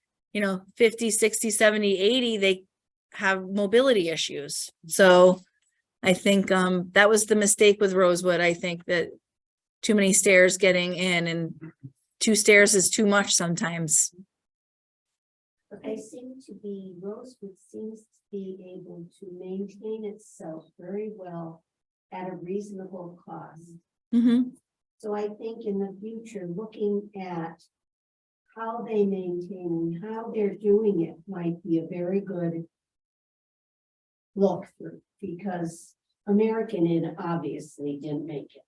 50, 60, 70, 80, they have mobility issues. So I think that was the mistake with Rosewood. I think that too many stairs getting in, and 2 stairs is too much sometimes. But they seem to be, Rosewood seems to be able to maintain itself very well at a reasonable cost. Mhm. So I think in the future, looking at how they maintain and how they're doing it might be a very good look through, because American Inn obviously didn't make it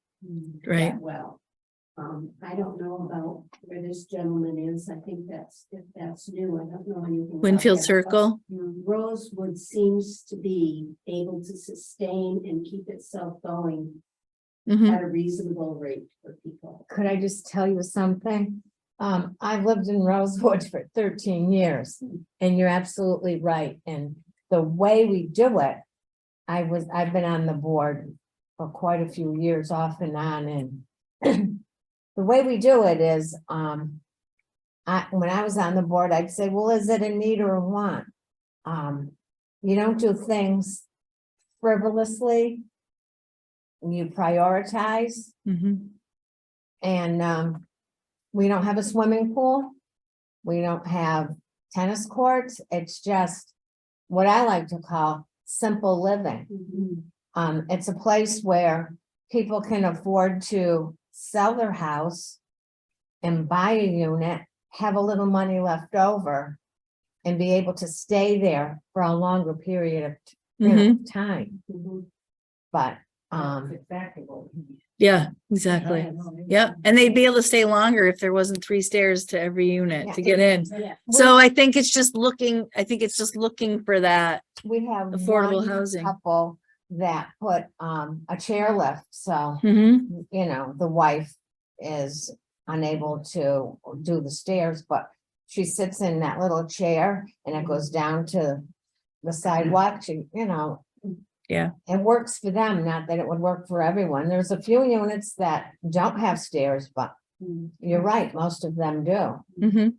Right. that well. I don't know about where this gentleman is. I think if that's new, I don't know anything. about Winfield that, but Circle. Rosewood seems to be able to sustain and keep itself going Mhm. at a reasonable rate for people. Could I just tell you something? I've lived in Rosewood for 13 years and you're absolutely right. And the way we do it, I've been on the board for quite a few years off and on, and the way we do it is, when I was on the board, I'd say, well, is it a need or a want? You don't do things frivolously. You prioritize. Mhm. And we don't have a swimming pool. We don't have tennis courts. It's just what I like to call simple living. It's a place where people can afford to sell their house and buy a unit, have a little money left over, and be able to stay there for a longer period of Mhm. time. Mhm. But Um, Exactly what we need. Yeah, exactly. Yeah, and they'd be able to stay longer if there wasn't 3 stairs to every unit to get in. So I think it's just looking, for that. we have Affordable one housing. couple that put a chairlift, so Mm-hmm. you know, the wife is unable to do the stairs, but she sits in that little chair and it goes down to the sidewalk, you know. Yeah. It works for them, not that it would work for everyone. There's a few units that don't have stairs, but you're right, most of them do. Mm-hmm.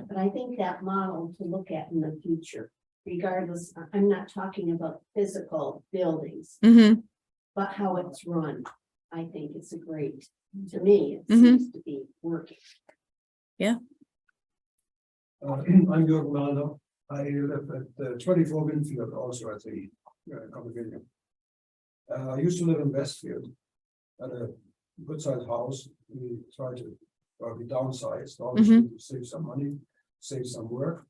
But I think that model to look at in the future, regardless, I'm not talking about physical buildings, Mm-hmm. but how it's run. I think it's a great, to me, it Mhm. seems to be working. I'm Jörg Malner. I live at 24 Winfield, also at the condominium. I used to live in Westfield at a good sized house. We tried to, we downsized, obviously to save some money, save some work.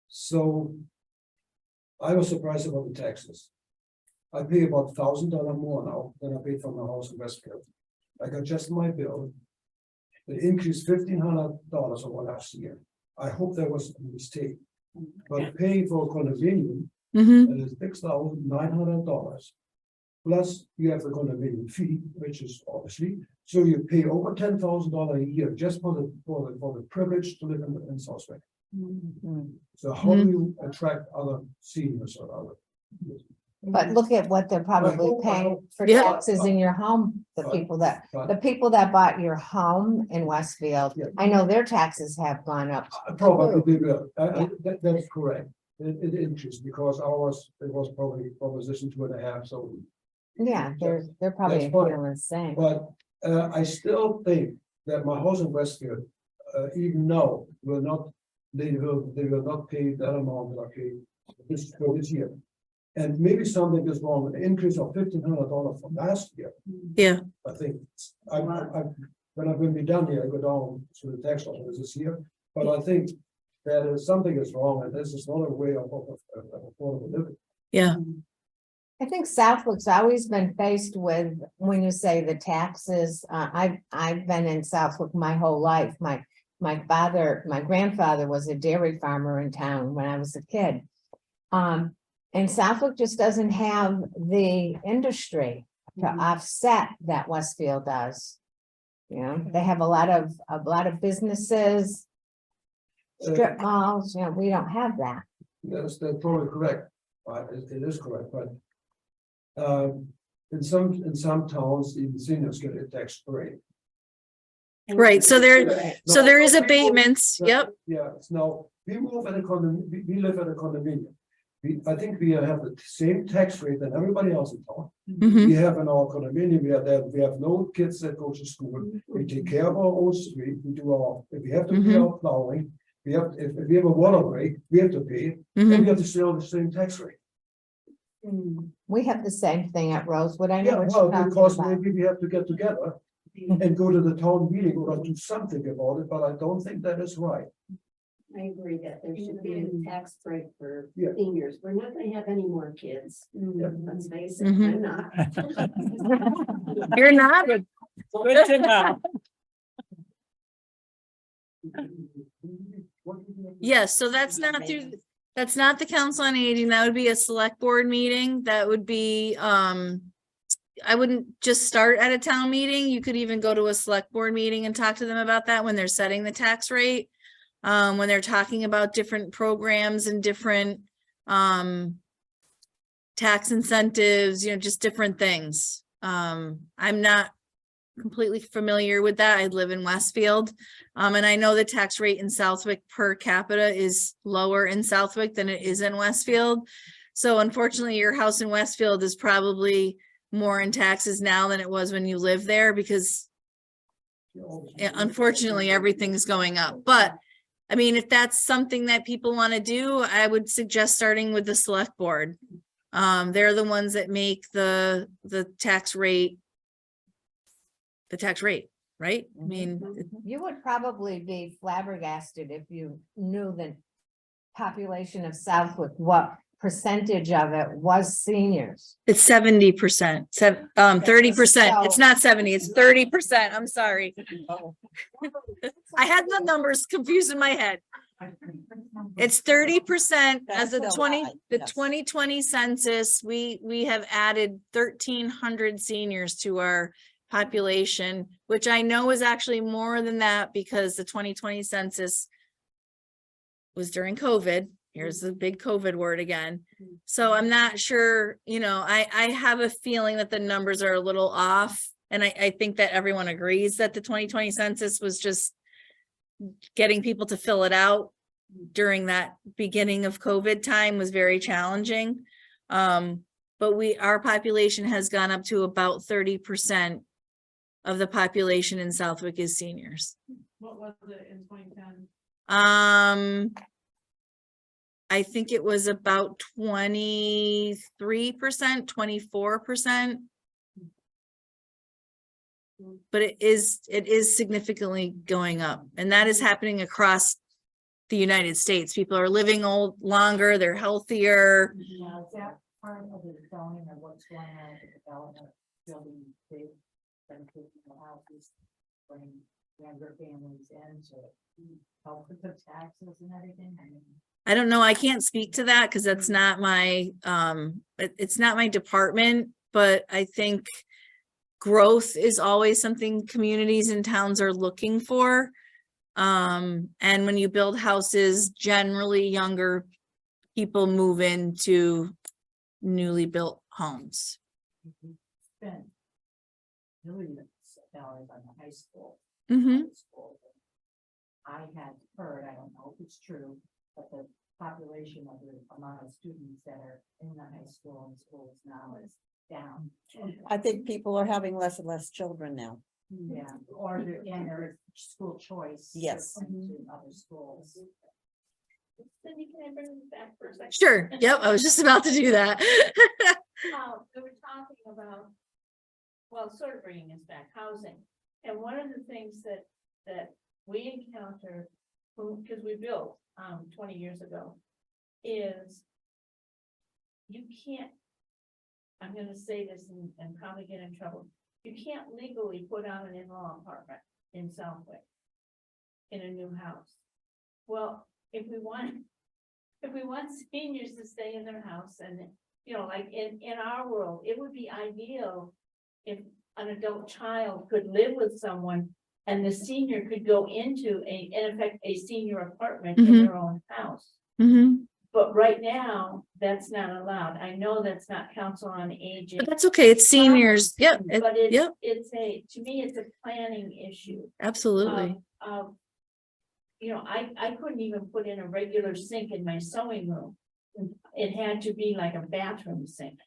So I was surprised about the taxes. I pay about $1,000 more now than I paid for my house in Westfield. I got just my bill. It increased $1,500 over last year. I hope that was a mistake. But paying for a condominium, Mm-hmm. it is $6,900. Plus you have the condominium fee, which is obviously, so you pay over $10,000 a year just for the privilege to live in Southwick. So how do you attract other seniors or other? But look at what they're probably paying for Yeah. taxes in your home, the people that bought your home in Westfield. Yeah. I know their taxes have gone up. Probably they will. That's correct. It increased because ours, it was probably proposition 2.5, so. Yeah, they're probably That's fine. feeling the same. But I still think that my house in Westfield, even now, will not, they will not pay that amount that I paid for this year. And maybe something is wrong, an increase of $1,500 from last year. Yeah. I think, when I'm going to be done here, I go down to the tax office this year, but I think that something is wrong, and this is not a way of affordable living. Yeah. I think Southwick's always been faced with, when you say the taxes, I've been in Southwick my whole life. My grandfather was a dairy farmer in town when I was a kid. And Southwick just doesn't have the industry to offset that Westfield does. You know, they have a lot of businesses, strip malls, you know, we don't have that. That's probably correct, it is correct, but in some towns, even seniors get a tax break. Right. So there is abatements. Yep. Yeah, it's now, we move at a condominium, we live at a condominium. I think we have the same tax rate than everybody else in town. Mm-hmm. We have in our condominium, we have no kids that go to school. We take care of our own street, we do if we have to pay our plowing, if we have a water break, we have to pay, and Mm-hmm. we have to stay on the same tax rate. We have the same thing at Rosewood. I know Yeah, what well, you're talking because about. maybe we have to get together and go to the town meeting or do something about it, but I don't think that is right. I agree that there should be a tax break for Yeah. seniors. We're not gonna have any more kids. Let's face it, Mhm. I'm not. You're not. Good to know. Yes, so that's not the Council on Aging. That would be a select board meeting. That would be, I wouldn't just start at a town meeting. You could even go to a select board meeting and talk to them about that when they're setting the tax rate. When they're talking about different programs and different, tax incentives, you know, just different things. I'm not completely familiar with that. I live in Westfield. And I know the tax rate in Southwick per capita is lower in Southwick than it is in Westfield. So unfortunately, your house in Westfield is probably more in taxes now than it was when you lived there, because unfortunately, everything's going up. But I mean, if that's something that people want to do, I would suggest starting with the select board. They're the ones that make the tax rate. The tax rate, right? I mean, You would probably be flabbergasted if you knew the population of Southwick, what percentage of it was seniors. It's 70%, 30%. It's So- not 70, it's 30%. I'm sorry. I had the numbers confused in my head. It's 30% as That's of still high, the yes. 2020 census. We have added 1,300 seniors to our population, which I know is actually more than that because the 2020 census was during COVID. Here's the big COVID word again. So I'm not sure, I have a feeling that the numbers are a little off. And I think that everyone agrees that the 2020 census was just getting people to fill it out during that beginning of COVID time was very challenging. But our population has gone up to about 30% of the population in Southwick is seniors. What was it in 2010? I think it was about 23%, 24%. But it is significantly going up, and that is happening across the United States. People are living longer, they're healthier. Yeah, is that part of the zoning of what's going on with the development, building big, houses, bring younger families in to help with the taxes and everything? I mean, I don't know, I can't speak to that because that's not my, it's not my department, but I think growth is always something communities and towns are looking for. And when you build houses, generally younger people move into newly built homes. spent millions of dollars on the high school. Mm-hmm. School. I had heard, I don't know if it's true, but the population of the amount of students that are in the high school and schools now is down. I think people are having less and less children now. Yeah, or they're in their school choice. Yes. To other schools. Cindy, can I bring this back for a second? Sure. Yep. I was just about to do that. We were talking about, well, sort of bringing us back, housing. And one of the things that we encounter, because we built 20 years ago, is you can't, I'm gonna say this and probably get in trouble. You can't legally put on an in-law apartment in Southwick in a new house. Well, if we want seniors to stay in their house and, like in our world, it would be ideal if an adult child could live with someone and the senior could go into in effect, a senior apartment in Mhm. their own house. Mm-hmm. But right now, that's not allowed. I know that's not council on aging. But that's okay. It's seniors. Yep. But Yep. to me, it's a planning issue. Absolutely. I couldn't even put in a regular sink in my sewing room. It had to be like a bathroom sink.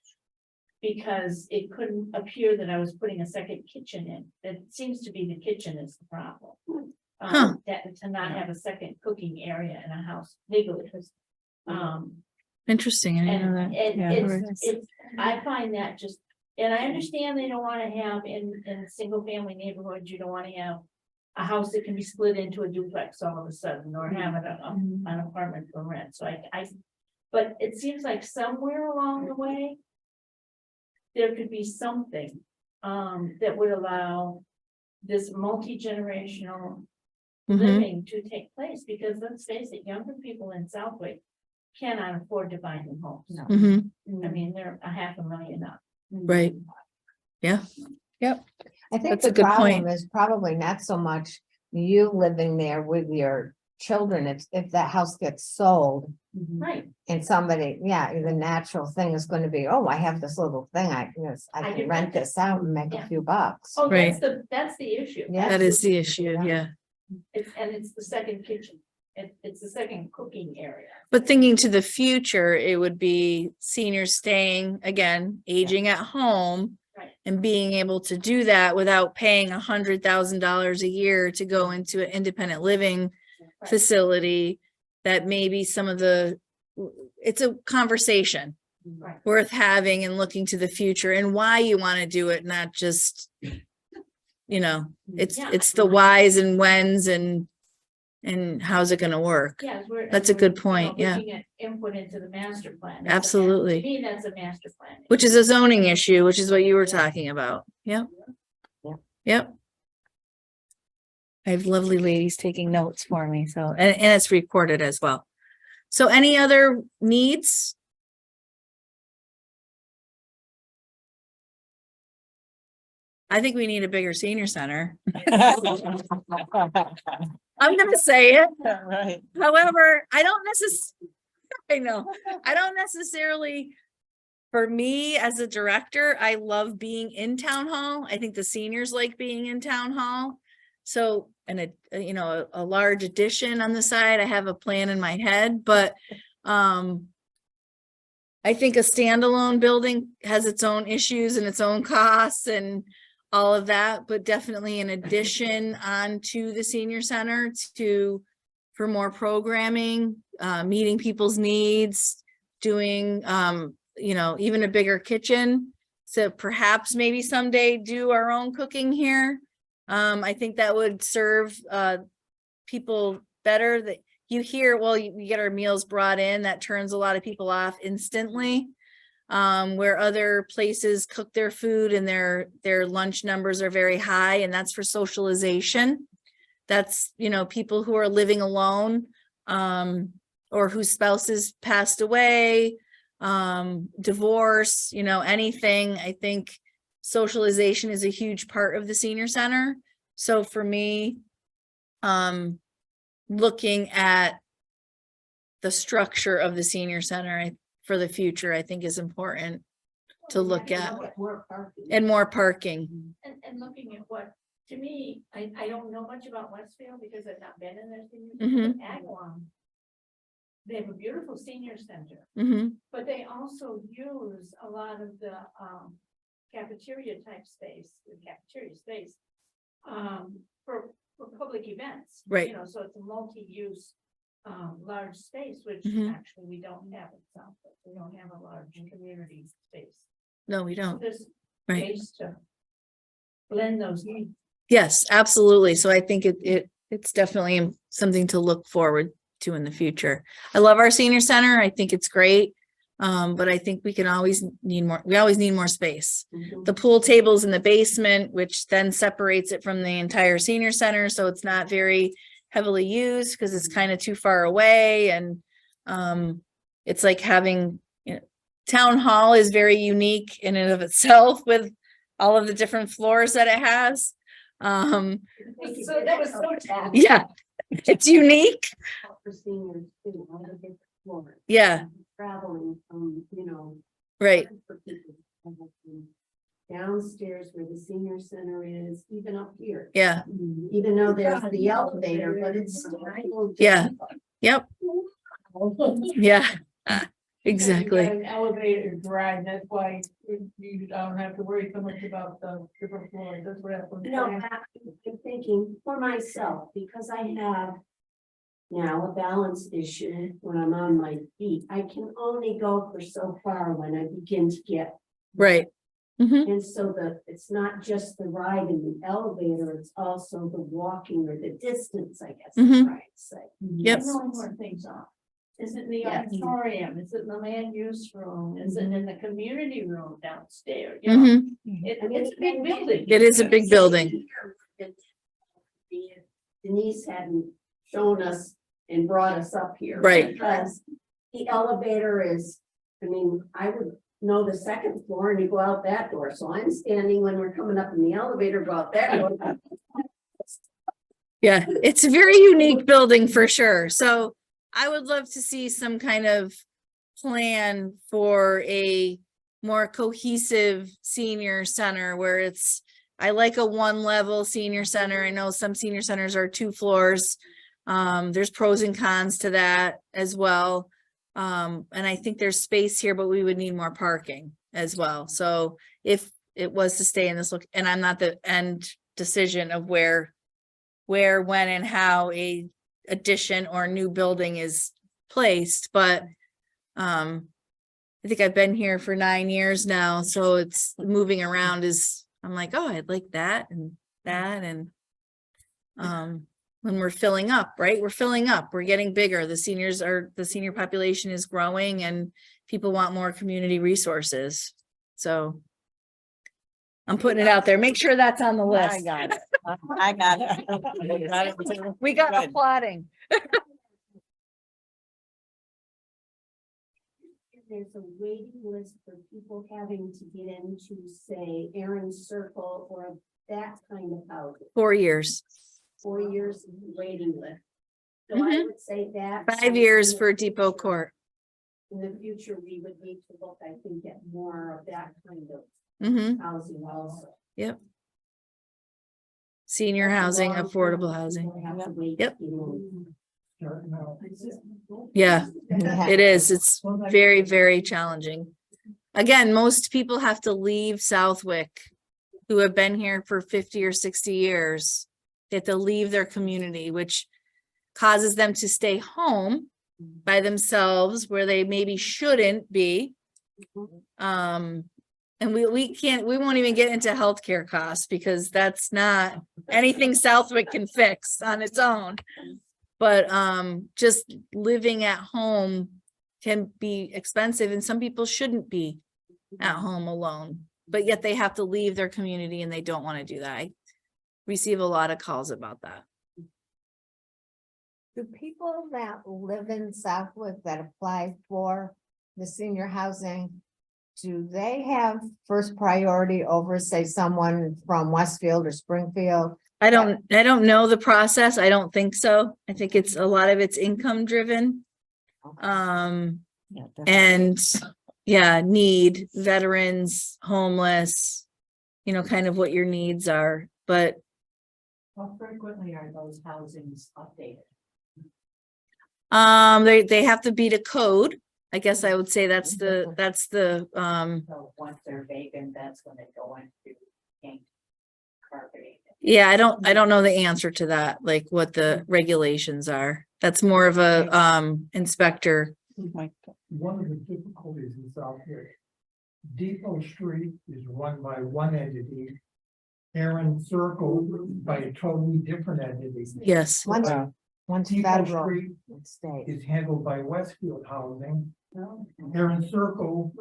Because it couldn't appear that I was putting a second kitchen in. It seems to be the kitchen is the problem. Huh. That to not have a second cooking area in a house legally. Interesting. I didn't know And that. Yeah. it's, I find that just, and I understand they don't wanna have in single family neighborhoods, you don't wanna have a house that can be split into a duplex all of a sudden, or have an apartment for rent, so but it seems like somewhere along the way, there could be something, that would allow this multi-generational Mhm. living to take place, because let's face it, younger people in Southwick cannot afford to buy new homes. No. Mhm. I mean, they're $500,000 up. Right. Yeah. Yep. I think That's a the good problem point. is probably not so much you living there with your children. If that house gets sold Right, and somebody, the natural thing is going to be, oh, I have this little thing. I I can can rent this out and make Yeah. a few bucks. oh, Right. that's the issue. Yeah. That is the issue. Yeah. It's the second kitchen, it's the second cooking area. But thinking to the future, it would be seniors staying, again, aging at home. Right. And being able to do that without paying $100,000 a year to go into an independent living Right. facility. That maybe it's a conversation Right. worth having and looking to the future and why you want to do it, not just, it's Yeah. the whys and whens and And how's it gonna work? Yes, we're. That's a we're, good you know, point, yeah. Looking at input into the master plan. That's a ma- Absolutely. To me, that's a master plan. Which is a zoning issue, which is what you were talking about. Yep. Yeah. Yep. I have lovely ladies taking notes for me, so, and it's recorded as well. So any other needs? I think we need a bigger senior center. I'm gonna say it. Right. However, I don't I know, I don't necessarily, for me as a director, I love being in town hall. I think the seniors like being in town hall. So, and you know, a large addition on the side, I have a plan in my head, but, I think a standalone building has its own issues and its own costs and all of that, but definitely an addition onto the senior center for more programming, meeting people's needs, doing, you know, even a bigger kitchen. So perhaps maybe someday do our own cooking here. I think that would serve, people better. That you hear, well, we get our meals brought in, that turns a lot of people off instantly. Where other places cook their food and their lunch numbers are very high, and that's for socialization. That's, you know, people who are living alone, or whose spouses passed away, divorce, you know, anything. I think socialization is a huge part of the senior center. So for me, looking at the structure of the senior center for the future, I think is important to look at. More parking. And more parking. And looking at what, to me, I don't know much about Westfield because I've not been in their senior Mhm. center. Agawam, they have a beautiful senior center, Hmm. but they also use a lot of the cafeteria type space, for public events. Right. You know, so it's a multi-use large space, which Mhm. actually we don't have in Southwick. We don't have a large community space. No, we don't. There's Right. space to blend those needs. Yes, absolutely. So I think it's definitely something to look forward to in the future. I love our senior center. I think it's great. But I think we always need more space. Mhm. The pool table's in the basement, which then separates it from the entire senior center, so it's not very heavily used because it's kind of too far away. And it's like having, you know, town hall is very unique in and of itself with all of the different floors that it has. So that was so tacky. Yeah, it's unique. For seniors too, on the big floor. Yeah, Traveling from, you know. right. for people to travel from downstairs where the senior center is, even up here. Yeah, Even though there's the elevator, but it's still. Yeah. yep, yeah, exactly. An elevator drive, that's why you don't have to worry so much about the different floors, that's what happens. No, I'm thinking for myself, because I have now a balance issue when I'm on my feet. I can only go for so far when I begin to get, Right. Mhm. and so it's not just the ride in the elevator, it's also the walking or the distance, I guess. I'm Mhm. trying to say. Yep. Knowing where things are. Is it in the Yes. auditorium? Is it in the land use room? Is it in the community room downstairs? You know, Mhm. it's a big building. It is a big building. Denise hadn't shown us and brought us up here. Right. Because the elevator is, I mean, I would know the second floor and you go out that door. So I'm standing when we're coming up in the elevator, go out that door. Yeah, it's a very unique building for sure. So I would love to see some kind of plan for a more cohesive senior center where I like a one-level senior center. I know some senior centers are 2 floors. There's pros and cons to that as well. And I think there's space here, but we would need more parking as well. So if it was to stay in this look, and I'm not the end decision of where, when and how a addition or new building is placed, but I think I've been here for 9 years now, so it's moving around I'm like, oh, I'd like that and that and when we're filling up, right? We're filling up, we're getting bigger. The senior population is growing and people want more community resources. So I'm putting it out there. Make sure that's on the I list. got it. I got it. We got Good. applauding. There's a waiting list for people having to get into, say, Aaron's Circle or that kind of house, 4 years, 4 years waiting list. So I Mhm. would say that. 5 years for Depot Court. In the future, we would need to look, I think, at more of that kind of Hmm. housing also. Senior housing, affordable housing. People have to wait Yep. to get in. Yeah, Yeah. it is. It's very, very challenging. Again, most people have to leave Southwick who have been here for 50 or 60 years. They have to leave their community, which causes them to stay home by themselves where they maybe shouldn't be. And we won't even get into healthcare costs because that's not anything Southwick can fix on its own. But just living at home can be expensive and some people shouldn't be at home alone, but yet they have to leave their community and they don't want to do that. I receive a lot of calls about that. Do people that live in Southwick that apply for the senior housing, do they have first priority over, say, someone from Westfield or Springfield? I don't know the process. I don't think so. I think it's a lot of it's income driven. Yeah, definitely. And yeah, need veterans, homeless, kind of what your needs are, but How frequently are those housings updated? they have to beat a code. I guess I would say that's the So once they're vacant, that's when they go into paint, carpeting. yeah, I don't know the answer to that, like what the regulations are. That's more of a inspector. One of the difficulties in Southwick, Depot Street is run by one entity. Aaron Circle by a totally different entity. Yes. One's Depot federal, Street one's state. is handled by Westfield Housing. Aaron Circle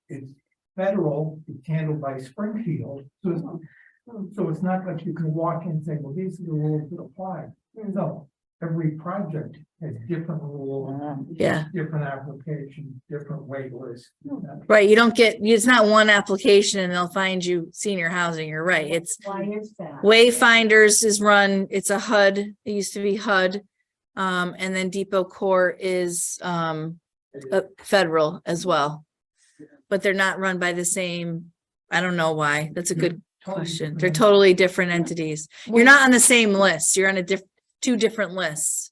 is federal, it's handled by Springfield. So it's not like you can walk in and say, well, these are the rules that apply. No, every project has different rules. Yeah. Different applications, different wait lists. Right, it's not one application and they'll find you senior housing, you're right, it's Why is that? Wayfinders is run, it's a HUD, it used to be HUD. And then Depot Court is federal as well. But they're not run by the same, I don't know why, that's a good question, they're totally different entities. You're not on the same list, you're on two different lists.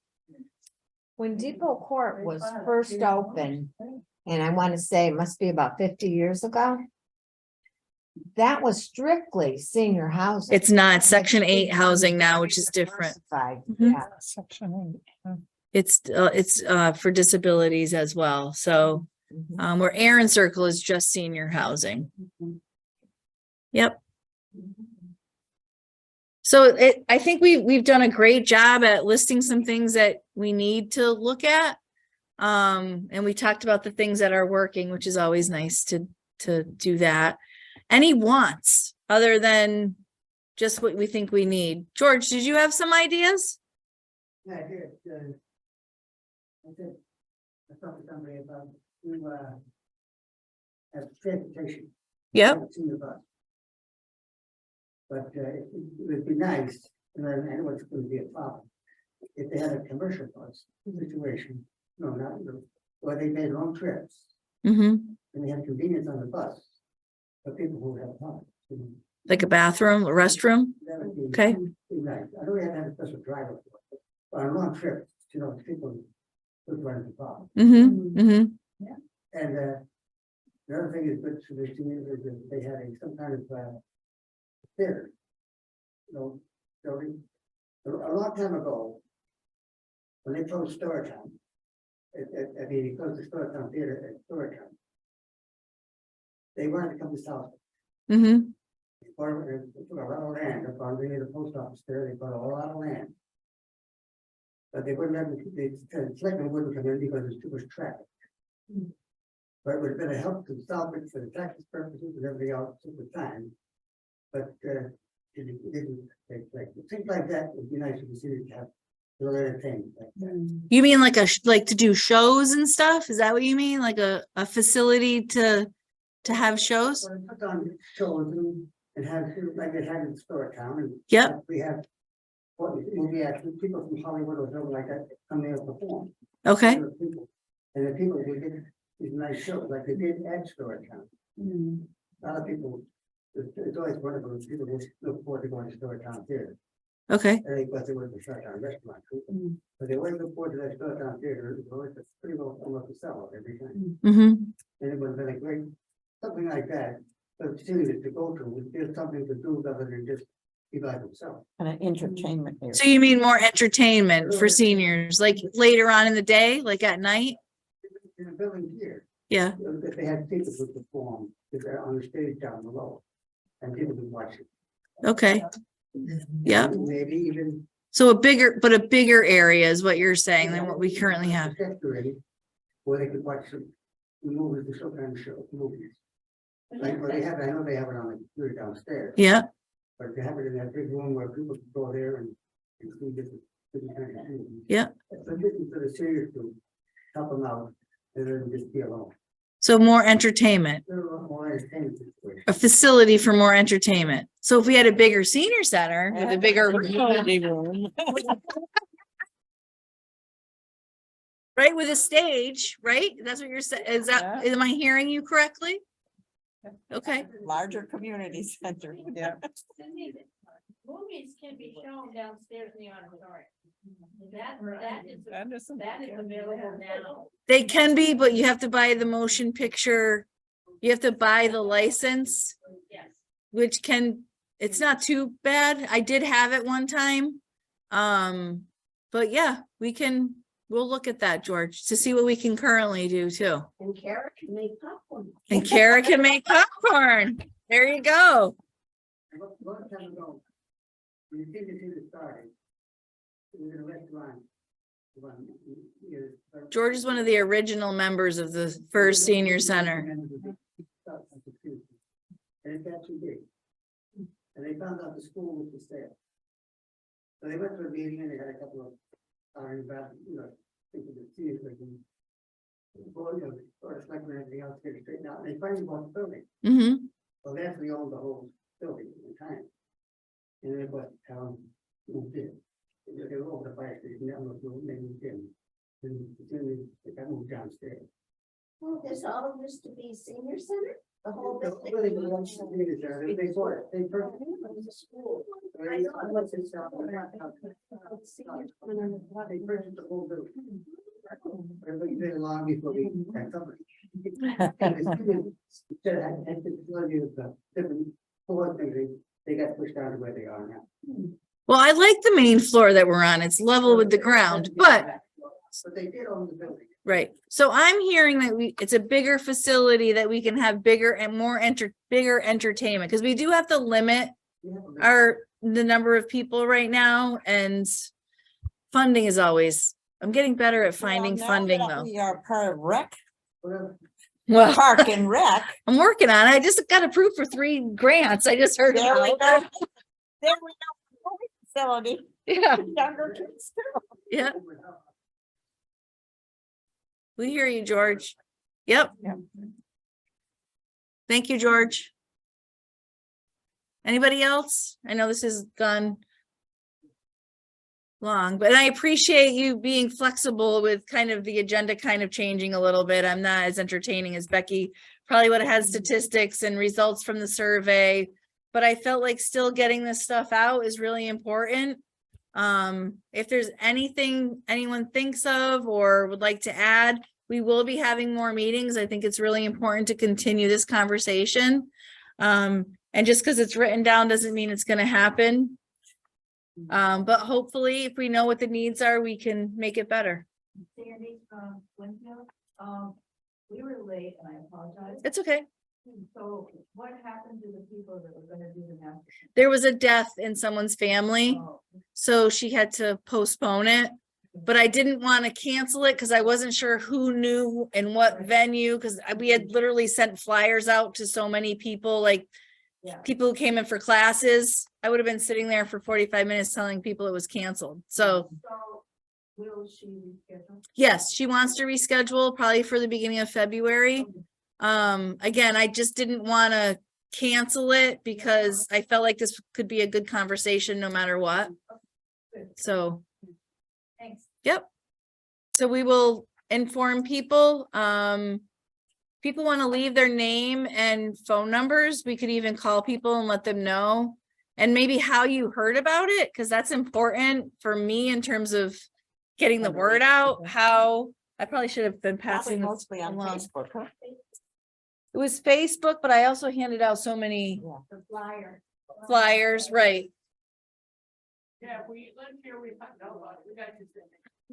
When Depot Court was first opened, and I want to say it must be about 50 years ago, that was strictly senior housing. It's not Section 8 housing now, which is different. Diversified, Mhm. yeah. Section 8. It's for disabilities as well, so Mhm. where Aaron Circle is just senior housing. Yep. So I think we've done a great job at listing some things that we need to look at. And we talked about the things that are working, which is always nice to do that. Any wants other than just what we think we need? George, did you have some ideas? Yeah, I did. I think I talked to somebody about have transportation. Yep. To the bus. But it would be nice, and I know it's going to be a problem, if they had a commercial bus situation, where they made long trips, Mm-hmm. and they had convenience on the bus. For people who have time. Like a bathroom, a restroom? That would be. Okay. be Nice. I know we have to have a special driver for it, but on long trips, people would run into problems. Mm-hmm. Mm-hmm. And the other thing is good to the community is that they had some kind of theater. Building. A long time ago, when they closed Storytown, he closed the Storytown Theater at Storytown. They wanted to come to South. Mm-hmm. They took a lot of land, up on the post office there, they bought a lot of land. But they wouldn't let selectmen wouldn't come in because there's too much traffic. But it would have been a help to solve it for the tax purposes and everything else at the time. But it didn't take place. Things like that would be nice if the city to have a little entertainment like that. You mean like like to do shows and stuff? Is that what you mean? Like a facility to have shows? Or put on shows and have, like they had in Storytown and. Yep. We have. What movie actors, people from Hollywood or something like that come there and perform. Okay, And the people who did these nice shows, like they did at Storytown. A lot of people, it's always wonderful, people who look forward to going to Storytown Theater. okay. I think because they were the Storytown restaurant. Too. But they always look forward to that Storytown Theater, it's always pretty well almost a sellout every time. Mm-hmm. And it would have been a great, something like that, but serious to go to, there's something to do other than just be by themselves. And an entertainment area. So you mean more entertainment for seniors, like later on in the day, like at night? In the building here. Yeah, If they had people who perform, if they're on the stage down below, and people would watch it. okay. Yeah, Maybe even. so a bigger area is what you're saying than what we currently have. Where they could watch some movies, the show kind of show, movies. Like, well, they have, I know they have it on the computer downstairs. Yeah, But they have it in that big room where people can go there and see different kinds of things. Yeah. So this is for the seniors to help them out, and then just be alone. so more entertainment, They're a lot more entertainment situation. a facility for more entertainment. So if we had a bigger senior center with a bigger room. right, with a stage, right? That's what you're saying. Is that, am I hearing you correctly? Okay, Larger community center. Yeah. Movies can be shown downstairs in the auditorium. That is available now. they can be, but you have to buy the motion picture. You have to buy the license, Yes. which can, it's not too bad. I did have it one time. But yeah, we'll look at that, George, to see what we can currently do too. And Kara can make popcorn. And Kara can make popcorn. There you go. Long time ago, when you see the theater started, it was in a restaurant. George is one of the original members of the first senior center. And it got too big. And they found out the school was for sale. So they went to a meeting and they had a couple of, about, thinking of seniors, like, or it's like everything else, get it straightened out, and they finally bought the building. Hmm. Well, they actually owned the whole building at the time. And then it was town moved in. They were over the fire station, that was moved, they moved in. And then they got moved downstairs. Well, this all of this to be senior center, the whole They building. really didn't want to do it there. They bought it, they purchased it. It was a school. They purchased the whole building. Everybody did it long before we had company. Instead of having to use the different floor things, they got pushed down to where they are now. Well, I like the main floor that we're on. It's level with the ground, but But they did own the building. right. So I'm hearing that it's a bigger facility that we can have bigger and more bigger entertainment, because we do have to limit the number of people right now, and funding is always, I'm getting better at finding Well, now funding that though. We are part of rec, Well, park and rec. I'm working on it. I just got approved for 3 grants. I just heard There we about. go. There we go. Facility, Yeah, younger kids too. yeah. We hear you, George. Yep. Yep. Thank you, George. Anybody else? I know this has gone long, but I appreciate you being flexible with kind of the agenda kind of changing a little bit. I'm not as entertaining as Becky probably would have had statistics and results from the survey, but I felt like still getting this stuff out is really important. If there's anything anyone thinks of or would like to add, we will be having more meetings. I think it's really important to continue this conversation. And just because it's written down doesn't mean it's going to happen. But hopefully, if we know what the needs are, we can make it better. Sandy, Winfield, we were late and I apologize. It's okay. So what happened to the people that were gonna do the master? There was a death in someone's family, so she had to postpone it. but I didn't want to cancel it because I wasn't sure who knew and what venue, because we had literally sent flyers out to so many people, like Yeah. people who came in for classes. I would have been sitting there for 45 minutes telling people it was canceled. So So will she reschedule? yes, she wants to reschedule probably for the beginning of February. Again, I just didn't want to cancel it because I felt like this could be a good conversation no matter what. So, Thanks. yep. So we will inform people. People want to leave their name and phone numbers. We could even call people and let them know. And maybe how you heard about it, because that's important for me in terms of getting the word out. How, I probably should have been Probably passing this mostly on along. Facebook, huh? It was Facebook, but I also handed out so many The flyer. flyers, right? Yeah, we live here, we found out about it, we got this.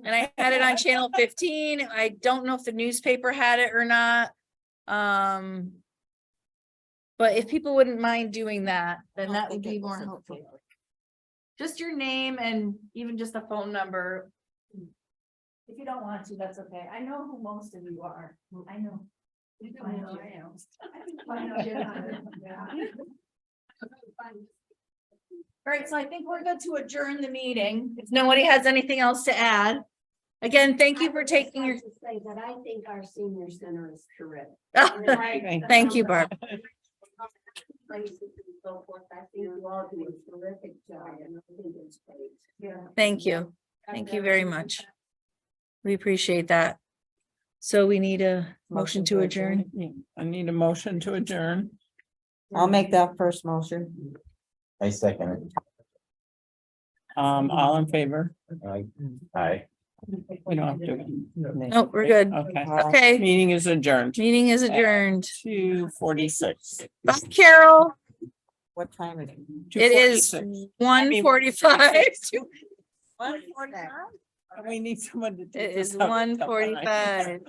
And I had it on channel 15. I don't know if the newspaper had it or not. But if people wouldn't mind doing that, then that would be more helpful. Just your name and even just a phone number. If you don't want to, that's okay. I know who most of you are. I know. I know I am. I know you're not. All right, so I think we're good to adjourn the meeting. If nobody has anything else to add. Again, thank you I for would just taking your. like to say that I think our senior center is terrific. Thank you, Barb. Places and so forth. I think you all do a terrific job and I think it's great. Yeah. Thank you. Thank you very much. We appreciate that. So we need a motion to adjourn. I need a motion to adjourn. I'll make that first motion. I second it. All in favor? Aye. We don't have to. No, we're good. Okay, Okay, meeting is adjourned. meeting is adjourned. 2:46. Bye, Carol. What time is it? It is 2:46. 1:45. One forty-five? We need someone to. take It this is out. 1:45.